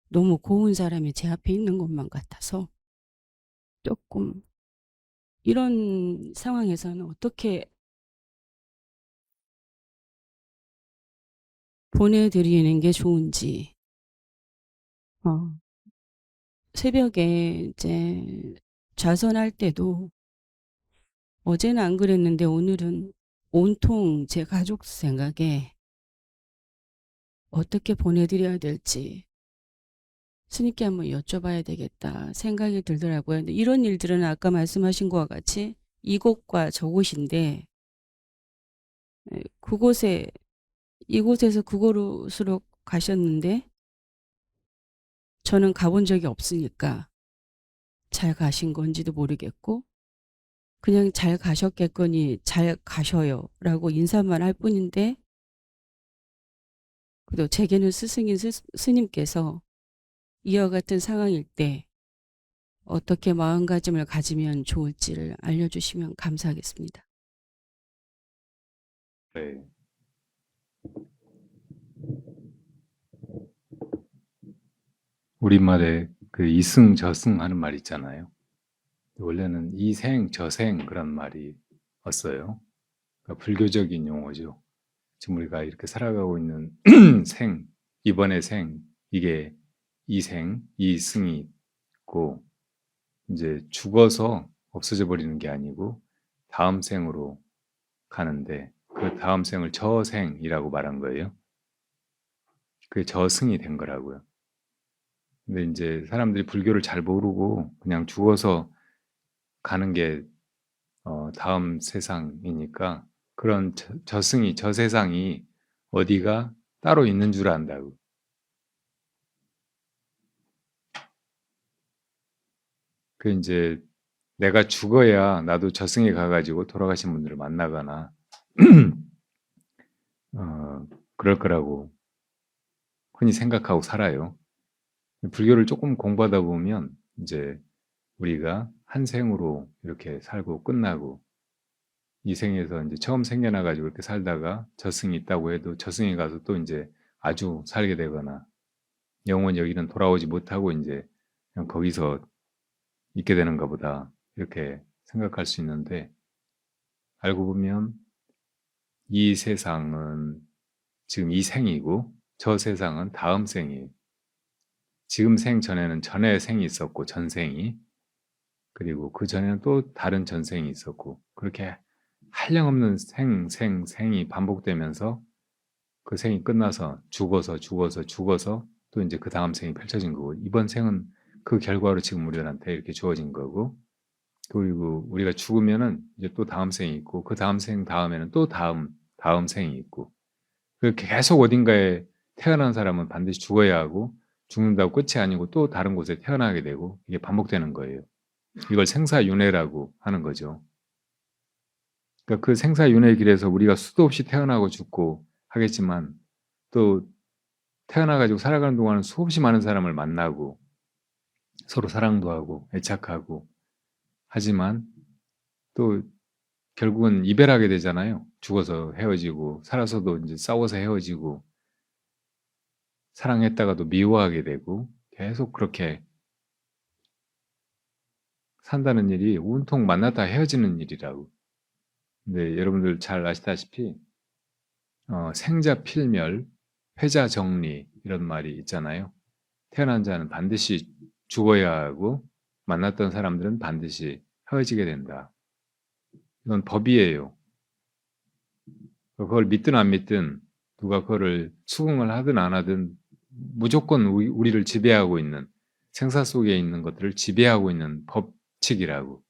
너무 고운 사람이 제 앞에 있는 것만 같아서, 조금 이런 상황에서는 어떻게 보내드리는 게 좋은지. 새벽에 이제 좌선할 때도, 어제는 안 그랬는데 오늘은 온통 제 가족 생각에 어떻게 보내드려야 될지 스님께 한번 여쭤봐야 되겠다 생각이 들더라고요. 근데 이런 일들은 아까 말씀하신 것과 같이 이곳과 저곳인데, 그곳에 이곳에서 그곳으로 가셨는데 저는 가본 적이 없으니까 잘 가신 건지도 모르겠고 그냥 잘 가셨겠거니 잘 가셔요라고 인사만 할 뿐인데 그래도 제게는 스승인 스님께서 이와 같은 상황일 때 어떻게 마음가짐을 가지면 좋을지를 알려주시면 감사하겠습니다. 네. 우리말에 그 이승저승 하는 말 있잖아요. 원래는 이생, 저생 그런 말이 왔어요. 그러니까 불교적인 용어죠. 지금 우리가 이렇게 살아가고 있는 생, 이번의 생, 이게 이생, 이승이 있고, 이제 죽어서 없어져 버리는 게 아니고, 다음 생으로 가는데, 그 다음 생을 저생이라고 말한 거예요. 그게 저승이 된 거라고요. 근데 이제 사람들이 불교를 잘 모르고, 그냥 죽어서 가는 게, 다음 세상이니까, 그런 저승이, 저 세상이 어디가 따로 있는 줄 안다고. 그 이제 내가 죽어야 나도 저승에 가가지고 돌아가신 분들을 만나거나 그럴 거라고 흔히 생각하고 살아요. 불교를 조금 공부하다 보면 이제 우리가 한 생으로 이렇게 살고 끝나고 이 생에서 이제 처음 생겨나가지고 이렇게 살다가 저승이 있다고 해도 저승에 가서 또 이제 아주 살게 되거나 영원히 여기는 돌아오지 못하고 이제 그냥 거기서 있게 되는가 보다 이렇게 생각할 수 있는데 알고 보면 이 세상은 지금 이 생이고 저 세상은 다음 생이에요. 지금 생 전에는 전에 생이 있었고 전생이 그리고 그 전에는 또 다른 전생이 있었고 그렇게 한량없는 생이 반복되면서 그 생이 끝나서 죽어서 또 이제 그 다음 생이 펼쳐진 거고 이번 생은 그 결과로 지금 우리들한테 이렇게 주어진 거고 그리고 우리가 죽으면은 이제 또 다음 생이 있고 그 다음 생 다음에는 또 다음 생이 있고 그 계속 어딘가에 태어난 사람은 반드시 죽어야 하고 죽는다고 끝이 아니고 또 다른 곳에 태어나게 되고 이게 반복되는 거예요. 이걸 생사윤회라고 하는 거죠. 그러니까 그 생사윤회 길에서 우리가 수도 없이 태어나고 죽고 하겠지만 또 태어나가지고 살아가는 동안은 수없이 많은 사람을 만나고 서로 사랑도 하고 애착하고 하지만 또 결국은 이별하게 되잖아요. 죽어서 헤어지고 살아서도 이제 싸워서 헤어지고 사랑했다가도 미워하게 되고 계속 그렇게 산다는 일이 온통 만났다 헤어지는 일이라고. 근데 여러분들 잘 아시다시피 생자 필멸, 회자 정리 이런 말이 있잖아요. 태어난 자는 반드시 죽어야 하고 만났던 사람들은 반드시 헤어지게 된다. 이건 법이에요. 그걸 믿든 안 믿든 누가 그거를 수긍을 하든 안 하든 무조건 우리를 지배하고 있는 생사 속에 있는 것들을 지배하고 있는 법칙이라고.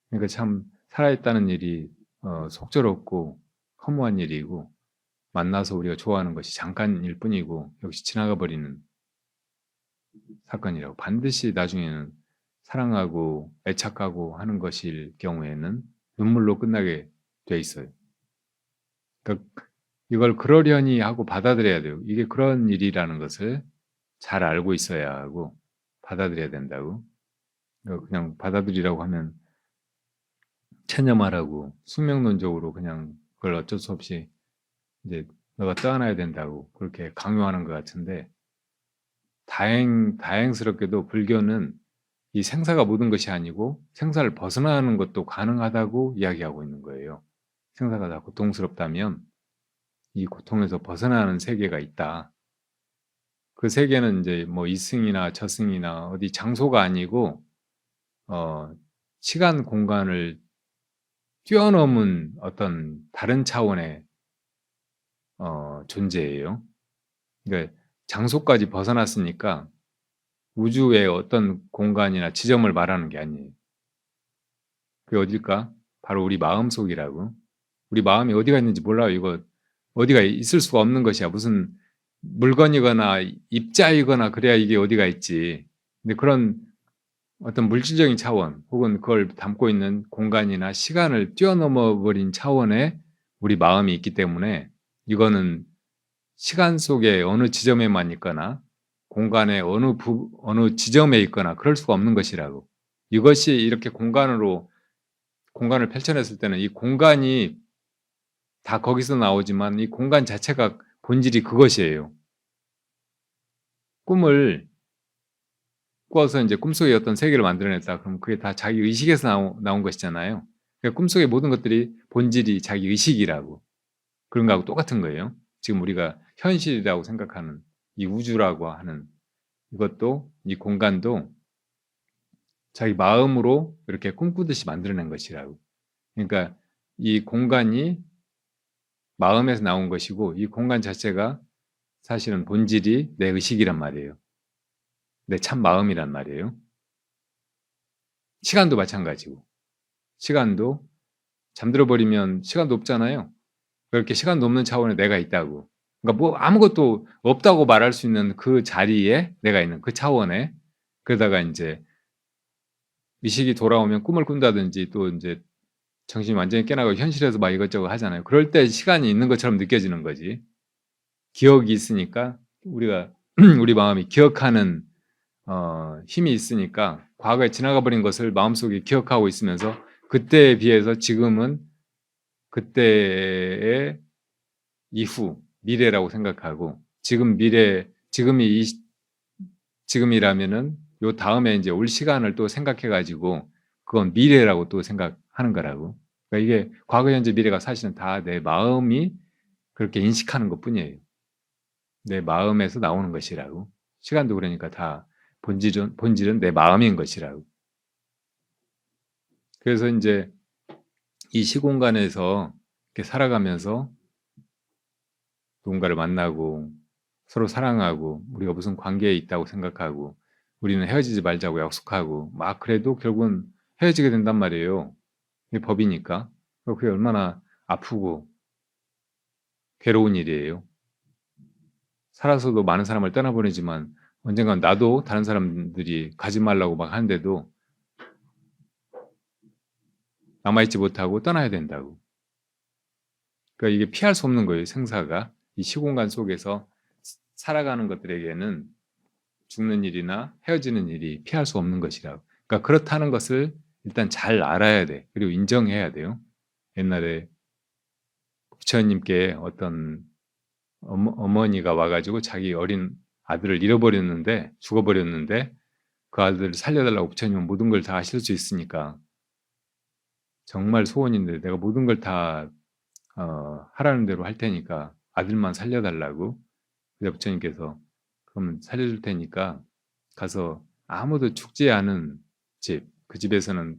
그러니까 참 살아있다는 일이 속절없고 허무한 일이고 만나서 우리가 좋아하는 것이 잠깐일 뿐이고 역시 지나가 버리는 사건이라고. 반드시 나중에는 사랑하고 애착하고 하는 것일 경우에는 눈물로 끝나게 돼 있어요. 그러니까 이걸 그러려니 하고 받아들여야 돼요. 이게 그런 일이라는 것을 잘 알고 있어야 하고 받아들여야 된다고. 그러니까 그냥 받아들이라고 하면 체념하라고 숙명론적으로 그냥 그걸 어쩔 수 없이 이제 너가 떠나야 된다고 그렇게 강요하는 것 같은데 다행스럽게도 불교는 이 생사가 모든 것이 아니고 생사를 벗어나는 것도 가능하다고 이야기하고 있는 거예요. 생사가 다 고통스럽다면 이 고통에서 벗어나는 세계가 있다. 그 세계는 이제 뭐 이승이나 저승이나 어디 장소가 아니고 시간 공간을 뛰어넘은 어떤 다른 차원의 존재예요. 그러니까 장소까지 벗어났으니까 우주의 어떤 공간이나 지점을 말하는 게 아니에요. 그게 어딜까? 바로 우리 마음속이라고. 우리 마음이 어디가 있는지 몰라요. 이거 어디가 있을 수가 없는 것이야. 무슨 물건이거나 입자이거나 그래야 이게 어디가 있지. 근데 그런 어떤 물질적인 차원 혹은 그걸 담고 있는 공간이나 시간을 뛰어넘어 버린 차원에 우리 마음이 있기 때문에 이거는 시간 속에 어느 지점에만 있거나 공간의 어느 지점에 있거나 그럴 수가 없는 것이라고. 이것이 이렇게 공간을 펼쳐냈을 때는 이 공간이 다 거기서 나오지만 이 공간 자체가 본질이 그것이에요. 꿈을 꾸어서 이제 꿈속에 어떤 세계를 만들어냈다. 그럼 그게 다 자기 의식에서 나온 것이잖아요. 그러니까 꿈속의 모든 것들이 본질이 자기 의식이라고. 그런 거하고 똑같은 거예요. 지금 우리가 현실이라고 생각하는 이 우주라고 하는 이것도 이 공간도 자기 마음으로 이렇게 꿈꾸듯이 만들어낸 것이라고. 그러니까 이 공간이 마음에서 나온 것이고 이 공간 자체가 사실은 본질이 내 의식이란 말이에요. 내 참 마음이란 말이에요. 시간도 마찬가지고 시간도 잠들어 버리면 시간도 없잖아요. 그렇게 시간도 없는 차원에 내가 있다고. 그러니까 뭐 아무것도 없다고 말할 수 있는 그 자리에 내가 있는 그 차원에 그러다가 이제 의식이 돌아오면 꿈을 꾼다든지 또 이제 정신이 완전히 깨나고 현실에서 막 이것저것 하잖아요. 그럴 때 시간이 있는 것처럼 느껴지는 거지. 기억이 있으니까 우리가 우리 마음이 기억하는 힘이 있으니까 과거에 지나가 버린 것을 마음속에 기억하고 있으면서 그때에 비해서 지금은 그때의 이후 미래라고 생각하고 지금이라면은 요 다음에 이제 올 시간을 또 생각해 가지고 그건 미래라고 또 생각하는 거라고. 그러니까 이게 과거 현재 미래가 사실은 다 내 마음이 그렇게 인식하는 것뿐이에요. 내 마음에서 나오는 것이라고. 시간도 그러니까 다 본질은 내 마음인 것이라고. 그래서 이제 이 시공간에서 이렇게 살아가면서 누군가를 만나고 서로 사랑하고 우리가 무슨 관계에 있다고 생각하고 우리는 헤어지지 말자고 약속하고 막 그래도 결국은 헤어지게 된단 말이에요. 이게 법이니까. 그게 얼마나 아프고 괴로운 일이에요. 살아서도 많은 사람을 떠나보내지만 언젠간 나도 다른 사람들이 가지 말라고 막 하는데도 남아있지 못하고 떠나야 된다고. 그러니까 이게 피할 수 없는 거예요. 생사가. 이 시공간 속에서 살아가는 것들에게는 죽는 일이나 헤어지는 일이 피할 수 없는 것이라고. 그러니까 그렇다는 것을 일단 잘 알아야 돼. 그리고 인정해야 돼요. 옛날에 부처님께 어떤 어머니가 와가지고 자기 어린 아들을 죽어버렸는데 그 아들을 살려달라고 부처님은 모든 걸 다 하실 수 있으니까 정말 소원인데 내가 모든 걸 다 하라는 대로 할 테니까 아들만 살려달라고. 그래서 부처님께서 그러면 살려줄 테니까 가서 아무도 죽지 않은 집, 그 집에서는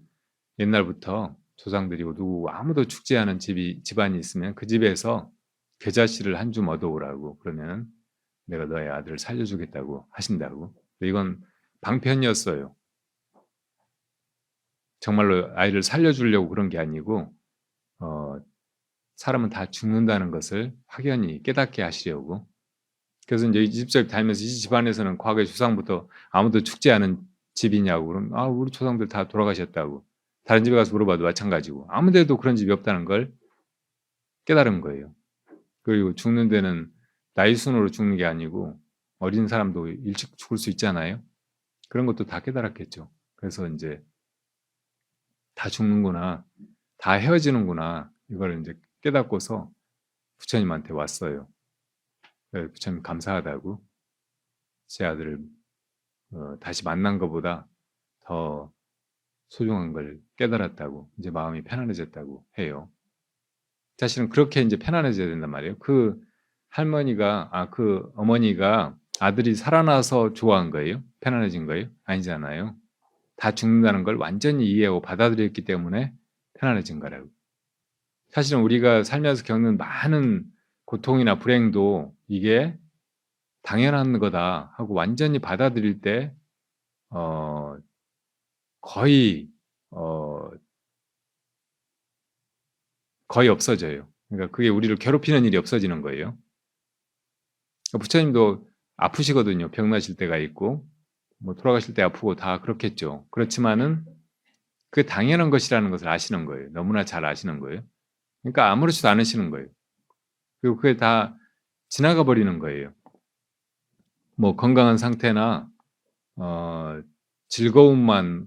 옛날부터 조상들이고 누구 아무도 죽지 않은 집안이 있으면 그 집에서 겨자씨를 한 줌 얻어오라고. 그러면 내가 너의 아들을 살려주겠다고 하신다고. 이건 방편이었어요. 정말로 아이를 살려주려고 그런 게 아니고 사람은 다 죽는다는 것을 확연히 깨닫게 하시려고. 그래서 이제 이 집적 다니면서 이 집안에서는 과거의 조상부터 아무도 죽지 않은 집이냐고 그러면 우리 조상들 다 돌아가셨다고. 다른 집에 가서 물어봐도 마찬가지고 아무 데도 그런 집이 없다는 걸 깨달은 거예요. 그리고 죽는 데는 나이 순으로 죽는 게 아니고 어린 사람도 일찍 죽을 수 있잖아요. 그런 것도 다 깨달았겠죠. 그래서 이제 다 죽는구나, 다 헤어지는구나 이걸 이제 깨닫고서 부처님한테 왔어요. 부처님 감사하다고 제 아들을 다시 만난 것보다 더 소중한 걸 깨달았다고 이제 마음이 편안해졌다고 해요. 사실은 그렇게 이제 편안해져야 된단 말이에요. 그 어머니가 아들이 살아나서 좋아한 거예요? 편안해진 거예요? 아니잖아요. 다 죽는다는 걸 완전히 이해하고 받아들였기 때문에 편안해진 거라고. 사실은 우리가 살면서 겪는 많은 고통이나 불행도 이게 당연한 거다 하고 완전히 받아들일 때 거의 거의 없어져요. 그러니까 그게 우리를 괴롭히는 일이 없어지는 거예요. 부처님도 아프시거든요. 병 나실 때가 있고 뭐 돌아가실 때 아프고 다 그렇겠죠. 그렇지만은 그게 당연한 것이라는 것을 아시는 거예요. 너무나 잘 아시는 거예요. 그러니까 아무렇지도 않으시는 거예요. 그리고 그게 다 지나가 버리는 거예요. 뭐 건강한 상태나 즐거움만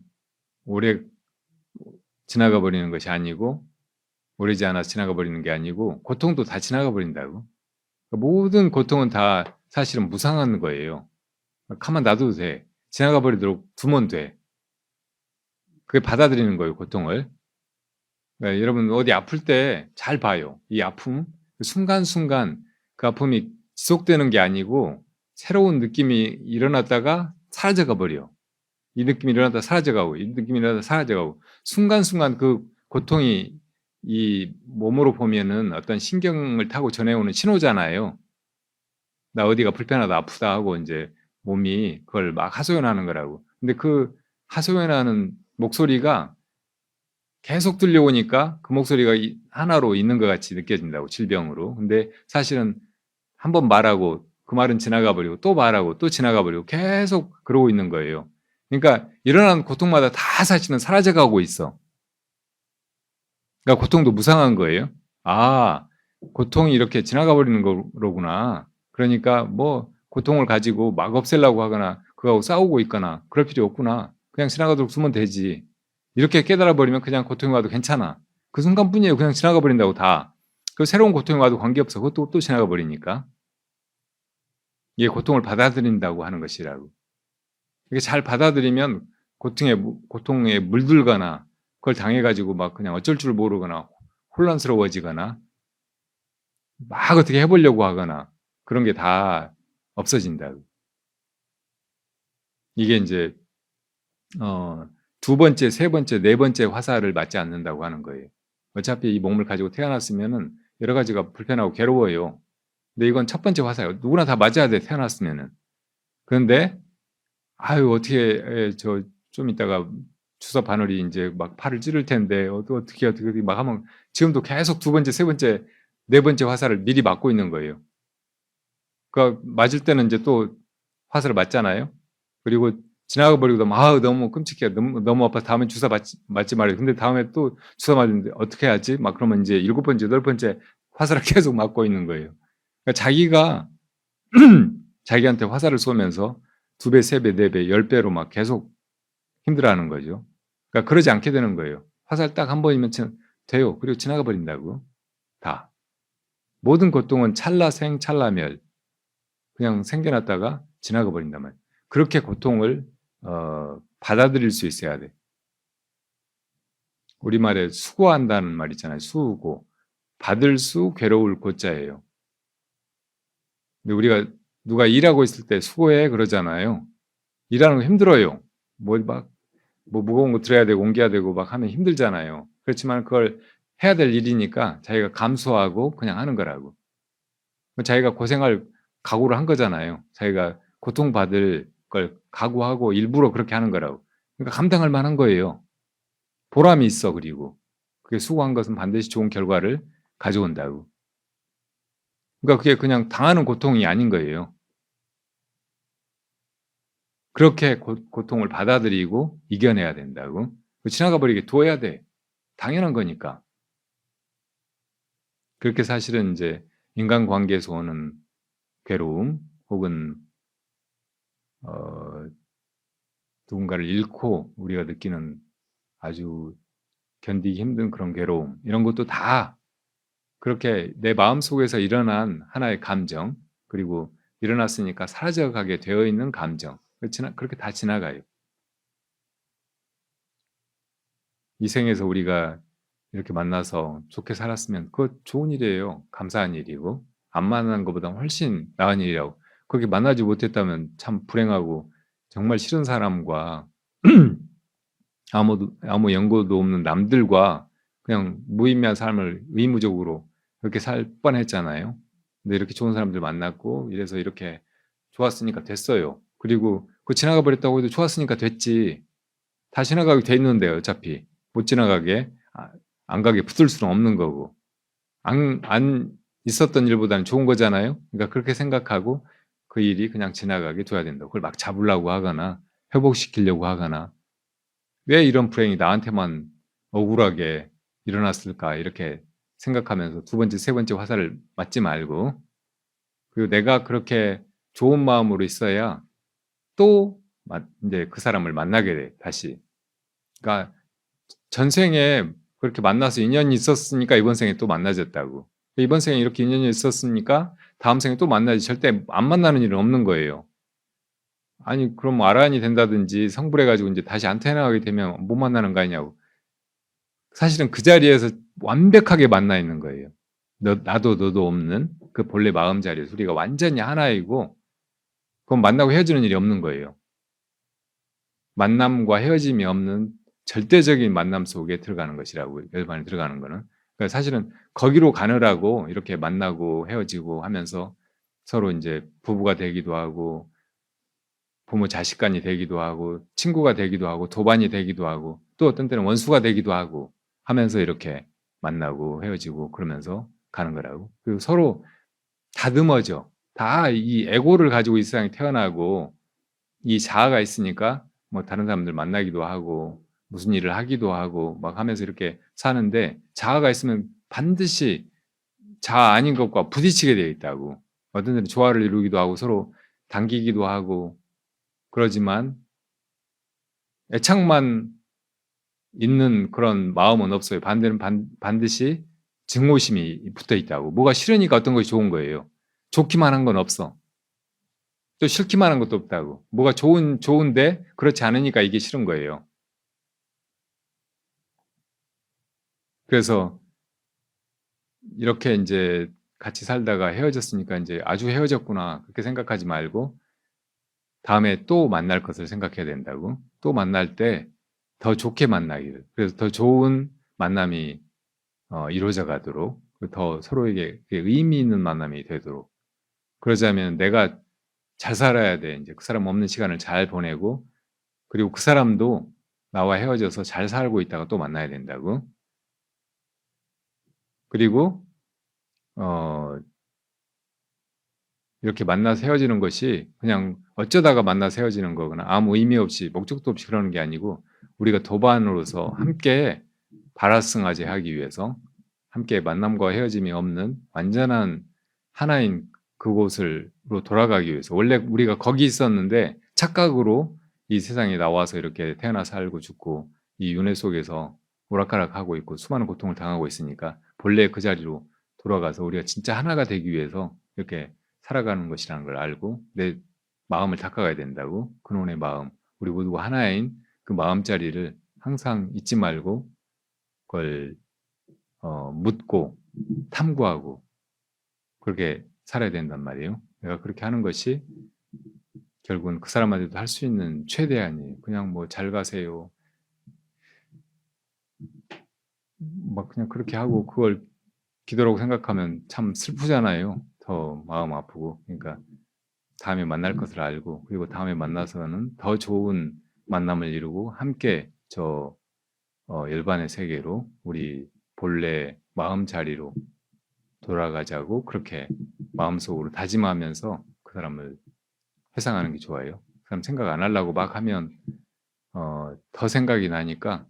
오래 지나가 버리는 것이 아니고 오래지 않아서 지나가 버리는 게 아니고 고통도 다 지나가 버린다고. 모든 고통은 다 사실은 무상한 거예요. 가만 놔둬도 돼. 지나가 버리도록 두면 돼. 그게 받아들이는 거예요, 고통을. 그러니까 여러분 어디 아플 때 잘 봐요. 이 아픔, 그 순간순간 그 아픔이 지속되는 게 아니고 새로운 느낌이 일어났다가 사라져가 버려. 이 느낌이 일어났다 사라져가고 이 느낌이 일어났다 사라져가고 순간순간 그 고통이 이 몸으로 보면은 어떤 신경을 타고 전해오는 신호잖아요. 나 어디가 불편하다 아프다 하고 이제 몸이 그걸 막 하소연하는 거라고. 근데 그 하소연하는 목소리가 계속 들려오니까 그 목소리가 하나로 있는 것 같이 느껴진다고, 질병으로. 근데 사실은 한번 말하고 그 말은 지나가 버리고 또 말하고 또 지나가 버리고 계속 그러고 있는 거예요. 그러니까 일어나는 고통마다 다 사실은 사라져가고 있어. 그러니까 고통도 무상한 거예요. 아, 고통이 이렇게 지나가 버리는 거로구나. 그러니까 뭐 고통을 가지고 막 없애려고 하거나 그거하고 싸우고 있거나 그럴 필요 없구나. 그냥 지나가도록 두면 되지. 이렇게 깨달아 버리면 그냥 고통이 와도 괜찮아. 그 순간뿐이에요. 그냥 지나가 버린다고 다. 그 새로운 고통이 와도 관계없어. 그것도 또 지나가 버리니까. 이게 고통을 받아들인다고 하는 것이라고. 이게 잘 받아들이면 고통에 물들거나 그걸 당해가지고 막 그냥 어쩔 줄 모르거나 혼란스러워지거나 막 어떻게 해보려고 하거나 그런 게 다 없어진다고. 이게 이제 두 번째, 세 번째, 네 번째 화살을 맞지 않는다고 하는 거예요. 어차피 이 몸을 가지고 태어났으면은 여러 가지가 불편하고 괴로워요. 근데 이건 첫 번째 화살. 누구나 다 맞아야 돼, 태어났으면은. 그런데 아유 어떻게 저 좀 이따가 주사 바늘이 이제 막 팔을 찌를 텐데 어떻게 막 하면 지금도 계속 두 번째, 세 번째, 네 번째 화살을 미리 맞고 있는 거예요. 그러니까 맞을 때는 이제 또 화살을 맞잖아요. 그리고 지나가 버리고 나면 너무 끔찍해. 너무 아파. 다음에 주사 맞지 말아요. 근데 다음에 또 주사 맞는데 어떻게 하지? 막 그러면 이제 일곱 번째, 여덟 번째 화살을 계속 맞고 있는 거예요. 그러니까 자기가 자기한테 화살을 쏘면서 2배, 3배, 4배, 10배로 막 계속 힘들어하는 거죠. 그러니까 그러지 않게 되는 거예요. 화살 딱 한 번이면 돼요. 그리고 지나가 버린다고. 다. 모든 고통은 찰나생, 찰나멸. 그냥 생겨났다가 지나가 버린단 말이에요. 그렇게 고통을 받아들일 수 있어야 돼. 우리말에 수고한다는 말 있잖아요. 수고. 받을 수, 괴로울 고자예요. 근데 우리가 누가 일하고 있을 때 수고해 그러잖아요. 일하는 거 힘들어요. 뭐 무거운 거 들어야 되고 옮겨야 되고 막 하면 힘들잖아요. 그렇지만 그걸 해야 될 일이니까 자기가 감수하고 그냥 하는 거라고. 자기가 고생할 각오를 한 거잖아요. 자기가 고통받을 걸 각오하고 일부러 그렇게 하는 거라고. 그러니까 감당할 만한 거예요. 보람이 있어. 그리고 그게 수고한 것은 반드시 좋은 결과를 가져온다고. 그러니까 그게 그냥 당하는 고통이 아닌 거예요. 그렇게 고통을 받아들이고 이겨내야 된다고. 지나가 버리게 둬야 돼. 당연한 거니까. 그렇게 사실은 이제 인간관계에서 오는 괴로움 혹은 누군가를 잃고 우리가 느끼는 아주 견디기 힘든 그런 괴로움, 이런 것도 다 그렇게 내 마음속에서 일어난 하나의 감정, 그리고 일어났으니까 사라져가게 되어 있는 감정, 그렇게 다 지나가요. 이 생에서 우리가 이렇게 만나서 좋게 살았으면 그거 좋은 일이에요. 감사한 일이고, 안 만난 것보다 훨씬 나은 일이라고. 그렇게 만나지 못했다면 참 불행하고 정말 싫은 사람과 아무 연고도 없는 남들과 그냥 무의미한 삶을 의무적으로 그렇게 살 뻔했잖아요. 근데 이렇게 좋은 사람들 만났고 이래서 이렇게 좋았으니까 됐어요. 그리고 그 지나가 버렸다고 해도 좋았으니까 됐지. 다 지나가게 돼 있는데 어차피 못 지나가게 안 가게 붙을 수는 없는 거고. 안 있었던 일보다는 좋은 거잖아요. 그러니까 그렇게 생각하고 그 일이 그냥 지나가게 둬야 된다. 그걸 막 잡으려고 하거나 회복시키려고 하거나 왜 이런 불행이 나한테만 억울하게 일어났을까 이렇게 생각하면서 두 번째, 세 번째 화살을 맞지 말고 그리고 내가 그렇게 좋은 마음으로 있어야 또 이제 그 사람을 만나게 돼 다시. 그러니까 전생에 그렇게 만나서 인연이 있었으니까 이번 생에 또 만나졌다고. 이번 생에 이렇게 인연이 있었으니까 다음 생에 또 만나지 절대 안 만나는 일은 없는 거예요. 아니 그럼 아란이 된다든지 성불해가지고 이제 다시 안 태어나게 되면 못 만나는 거 아니냐고. 사실은 그 자리에서 완벽하게 만나 있는 거예요. 나도 너도 없는 그 본래 마음 자리에서 우리가 완전히 하나이고 그건 만나고 헤어지는 일이 없는 거예요. 만남과 헤어짐이 없는 절대적인 만남 속에 들어가는 것이라고 열반에 들어가는 거는. 그러니까 사실은 거기로 가느라고 이렇게 만나고 헤어지고 하면서 서로 이제 부부가 되기도 하고 부모 자식 간이 되기도 하고 친구가 되기도 하고 도반이 되기도 하고 또 어떤 때는 원수가 되기도 하고 하면서 이렇게 만나고 헤어지고 그러면서 가는 거라고. 그리고 서로 다듬어져. 다 이 에고를 가지고 이 세상에 태어나고 이 자아가 있으니까 뭐 다른 사람들 만나기도 하고 무슨 일을 하기도 하고 막 하면서 이렇게 사는데 자아가 있으면 반드시 자아 아닌 것과 부딪히게 되어 있다고. 어떤 때는 조화를 이루기도 하고 서로 당기기도 하고 그러지만 애착만 있는 그런 마음은 없어요. 반대는 반드시 증오심이 붙어 있다고. 뭐가 싫으니까 어떤 것이 좋은 거예요. 좋기만 한 건 없어. 또 싫기만 한 것도 없다고. 뭐가 좋은데 그렇지 않으니까 이게 싫은 거예요. 그래서 이렇게 이제 같이 살다가 헤어졌으니까 이제 아주 헤어졌구나 그렇게 생각하지 말고 다음에 또 만날 것을 생각해야 된다고. 또 만날 때 더 좋게 만나기를. 그래서 더 좋은 만남이 이루어져 가도록 더 서로에게 의미 있는 만남이 되도록. 그러자면 내가 잘 살아야 돼. 이제 그 사람 없는 시간을 잘 보내고 그리고 그 사람도 나와 헤어져서 잘 살고 있다가 또 만나야 된다고. 그리고 이렇게 만나서 헤어지는 것이 그냥 어쩌다가 만나서 헤어지는 거거나 아무 의미 없이 목적도 없이 그러는 게 아니고 우리가 도반으로서 함께 발화승화제 하기 위해서 함께 만남과 헤어짐이 없는 완전한 하나인 그곳으로 돌아가기 위해서 원래 우리가 거기 있었는데 착각으로 이 세상에 나와서 이렇게 태어나 살고 죽고 이 윤회 속에서 오락가락하고 있고 수많은 고통을 당하고 있으니까 본래 그 자리로 돌아가서 우리가 진짜 하나가 되기 위해서 이렇게 살아가는 것이라는 걸 알고 내 마음을 닦아가야 된다고. 그놈의 마음, 우리 모두가 하나인 그 마음자리를 항상 잊지 말고 그걸 묻고 탐구하고 그렇게 살아야 된단 말이에요. 내가 그렇게 하는 것이 결국은 그 사람한테도 할 수 있는 최대한이에요. 그냥 뭐 잘 가세요. 막 그냥 그렇게 하고 그걸 기도라고 생각하면 참 슬프잖아요. 더 마음 아프고. 그러니까 다음에 만날 것을 알고 그리고 다음에 만나서는 더 좋은 만남을 이루고 함께 저 열반의 세계로 우리 본래 마음 자리로 돌아가자고 그렇게 마음속으로 다짐하면서 그 사람을 회상하는 게 좋아요. 그 사람 생각 안 하려고 막 하면 더 생각이 나니까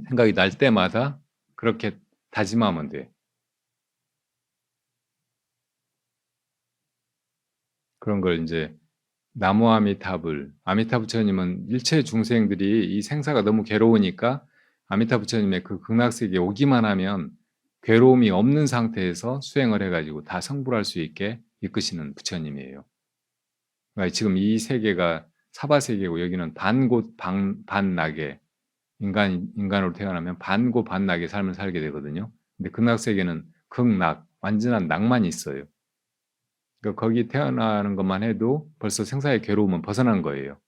생각이 날 때마다 그렇게 다짐하면 돼. 그런 걸 이제 나무 아미타불, 아미타 부처님은 일체 중생들이 이 생사가 너무 괴로우니까 아미타 부처님의 그 극락세계에 오기만 하면 괴로움이 없는 상태에서 수행을 해가지고 다 성불할 수 있게 이끄시는 부처님이에요. 그러니까 지금 이 세계가 사바세계고 여기는 반곳 반낙에 인간으로 태어나면 반고 반낙의 삶을 살게 되거든요. 근데 극락세계는 극낙, 완전한 낙만이 있어요. 그러니까 거기 태어나는 것만 해도 벌써 생사의 괴로움은 벗어난 거예요.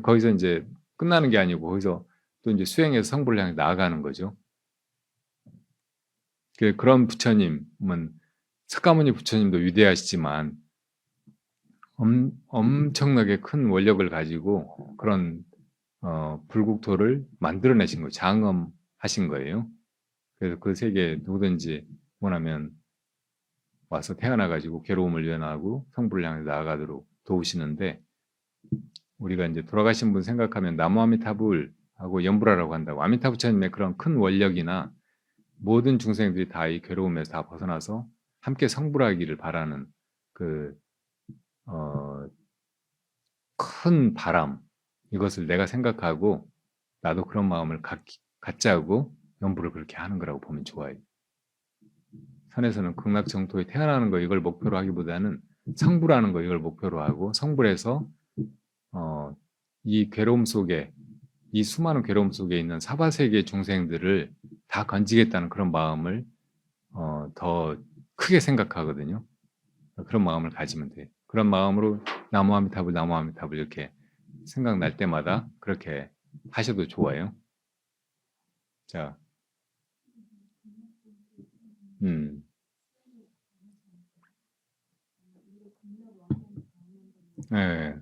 거기서 이제 끝나는 게 아니고 거기서 또 이제 수행해서 성불을 향해 나아가는 거죠. 그런 부처님은 석가모니 부처님도 위대하시지만 엄청나게 큰 원력을 가지고 그런 불국토를 만들어내신 거예요. 장엄하신 거예요. 그래서 그 세계에 누구든지 원하면 와서 태어나가지고 괴로움을 면하고 성부를 향해 나아가도록 도우시는데, 우리가 이제 돌아가신 분 생각하면 나무 아미타불 하고 연불하라고 한다고. 아미타 부처님의 그런 큰 원력이나 모든 중생들이 다 이 괴로움에서 다 벗어나서 함께 성불하기를 바라는 그 큰 바람, 이것을 내가 생각하고 나도 그런 마음을 갖자고 연불을 그렇게 하는 거라고 보면 좋아요. 선에서는 극락정토에 태어나는 거 이걸 목표로 하기보다는 성불하는 거 이걸 목표로 하고, 성불해서 이 괴로움 속에, 이 수많은 괴로움 속에 있는 사바세계 중생들을 다 건지겠다는 그런 마음을 더 크게 생각하거든요. 그런 마음을 가지면 돼요. 그런 마음으로 나무 아미타불, 나무 아미타불 이렇게 생각날 때마다 그렇게 하셔도 좋아요. 자, 네,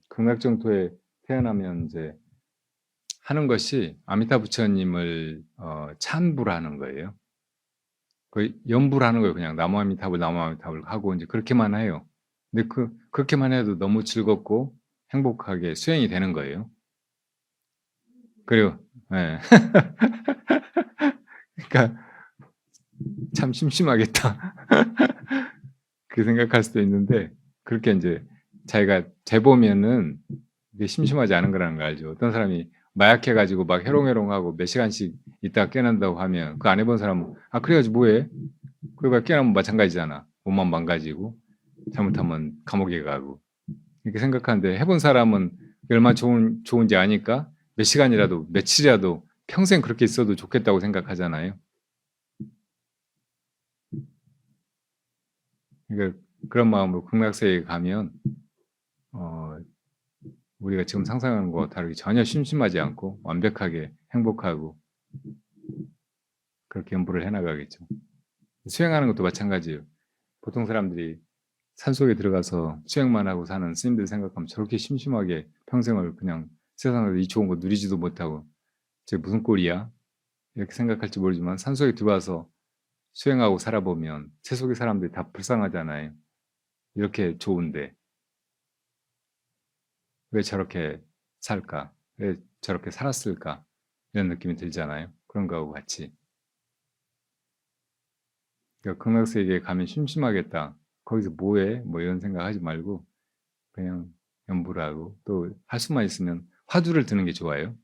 극락정토에 태어나면 이제 하는 것이 아미타 부처님을 찬불하는 거예요. 그 연불하는 거예요. 그냥 나무 아미타불, 나무 아미타불 하고 이제 그렇게만 해요. 근데 그렇게만 해도 너무 즐겁고 행복하게 수행이 되는 거예요. 그리고 네. 그러니까 참 심심하겠다. 그 생각할 수도 있는데, 그렇게 이제 자기가 재보면은 이게 심심하지 않은 거라는 걸 알죠. 어떤 사람이 마약해가지고 막 해롱해롱하고 몇 시간씩 있다가 깨난다고 하면 그거 안 해본 사람은 그래가지고 뭐해? 그거 깨나면 마찬가지잖아. 몸만 망가지고 잘못하면 감옥에 가고 이렇게 생각하는데, 해본 사람은 얼마나 좋은지 아니까 몇 시간이라도 며칠이라도 평생 그렇게 있어도 좋겠다고 생각하잖아요. 그러니까 그런 마음으로 극락세계에 가면 우리가 지금 상상하는 것과 다르게 전혀 심심하지 않고 완벽하게 행복하고 그렇게 연불을 해나가겠죠. 수행하는 것도 마찬가지예요. 보통 사람들이 산속에 들어가서 수행만 하고 사는 스님들 생각하면 저렇게 심심하게 평생을 그냥 세상에서 이 좋은 거 누리지도 못하고 쟤 무슨 꼴이야? 이렇게 생각할지 모르지만 산속에 들어와서 수행하고 살아보면 세속의 사람들이 다 불쌍하잖아요. 이렇게 좋은데 왜 저렇게 살까? 왜 저렇게 살았을까? 이런 느낌이 들잖아요. 그런 거하고 같이. 그러니까 극락세계에 가면 심심하겠다. 거기서 뭐해? 뭐 이런 생각하지 말고 그냥 연불하고, 또 할 수만 있으면 화두를 드는 게 좋아요.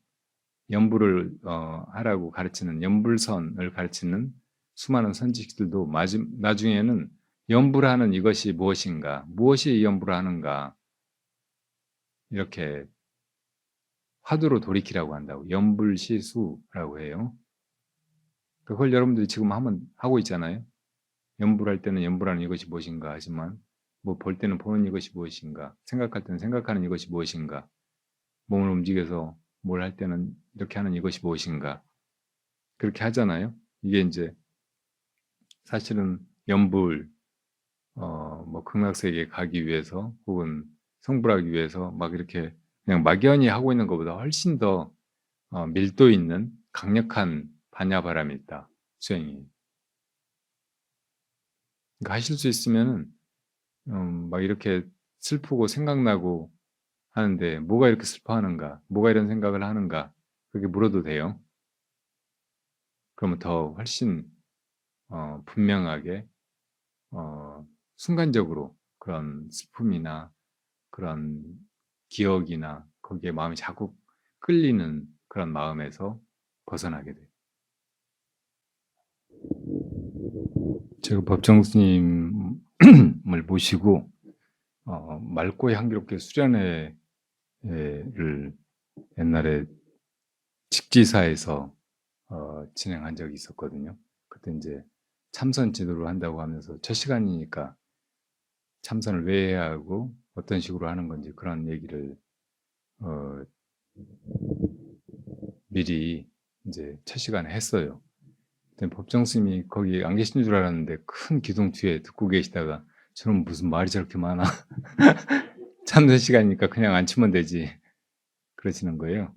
연불을 하라고 가르치는, 연불선을 가르치는 수많은 선지식들도 나중에는 연불하는 이것이 무엇인가, 무엇이 연불하는가, 이렇게 화두로 돌이키라고 한다고. 연불시수라고 해요. 그걸 여러분들이 지금 하고 있잖아요. 연불할 때는 연불하는 이것이 무엇인가 하지만, 뭐 볼 때는 보는 이것이 무엇인가, 생각할 때는 생각하는 이것이 무엇인가, 몸을 움직여서 뭘 할 때는 이렇게 하는 이것이 무엇인가, 그렇게 하잖아요. 이게 이제 사실은 연불, 뭐 극락세계에 가기 위해서 혹은 성불하기 위해서 막 이렇게 그냥 막연히 하고 있는 것보다 훨씬 더 밀도 있는 강력한 반야바람이 있다, 수행이. 그러니까 하실 수 있으면은 막 이렇게 슬프고 생각나고 하는데 뭐가 이렇게 슬퍼하는가, 뭐가 이런 생각을 하는가, 그렇게 물어도 돼요. 그러면 더 훨씬 분명하게 순간적으로 그런 슬픔이나 그런 기억이나 거기에 마음이 자꾸 끌리는 그런 마음에서 벗어나게 돼요. 제가 법정 스님을 모시고 맑고 향기롭게 수련회를 옛날에 직지사에서 진행한 적이 있었거든요. 그때 이제 참선 지도를 한다고 하면서 첫 시간이니까 참선을 왜 해야 하고 어떤 식으로 하는 건지 그런 얘기를 미리 이제 첫 시간에 했어요. 법정 스님이 거기 안 계신 줄 알았는데 큰 기둥 뒤에 듣고 계시다가 저는 무슨 말이 저렇게 많아. 참선 시간이니까 그냥 앉히면 되지. 그러시는 거예요.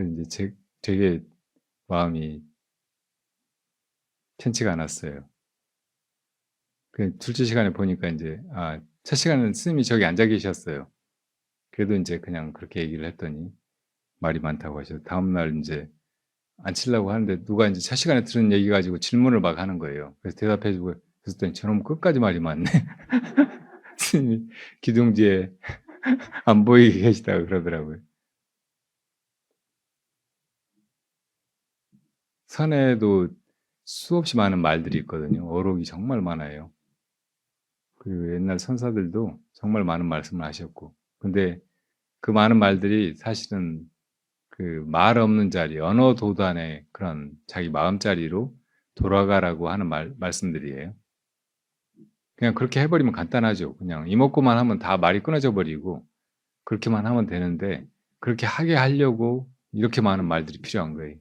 그래서 이제 되게 마음이 편치가 않았어요. 그 둘째 시간에 보니까 이제 첫 시간은 스님이 저기 앉아 계셨어요. 그래도 이제 그냥 그렇게 얘기를 했더니 말이 많다고 하셔서 다음날 이제 앉히려고 하는데 누가 이제 첫 시간에 들은 얘기 가지고 질문을 막 하는 거예요. 그래서 대답해 주고 했더니 저놈 끝까지 말이 많네. 스님이 기둥 뒤에 안 보이게 계시다고 그러더라고요. 선에도 수없이 많은 말들이 있거든요. 어록이 정말 많아요. 그리고 옛날 선사들도 정말 많은 말씀을 하셨고, 근데 그 많은 말들이 사실은 그 말 없는 자리, 언어 도단의 그런 자기 마음자리로 돌아가라고 하는 말씀들이에요. 그냥 그렇게 해버리면 간단하죠. 그냥 이먹고만 하면 다 말이 끊어져 버리고 그렇게만 하면 되는데 그렇게 하게 하려고 이렇게 많은 말들이 필요한 거예요.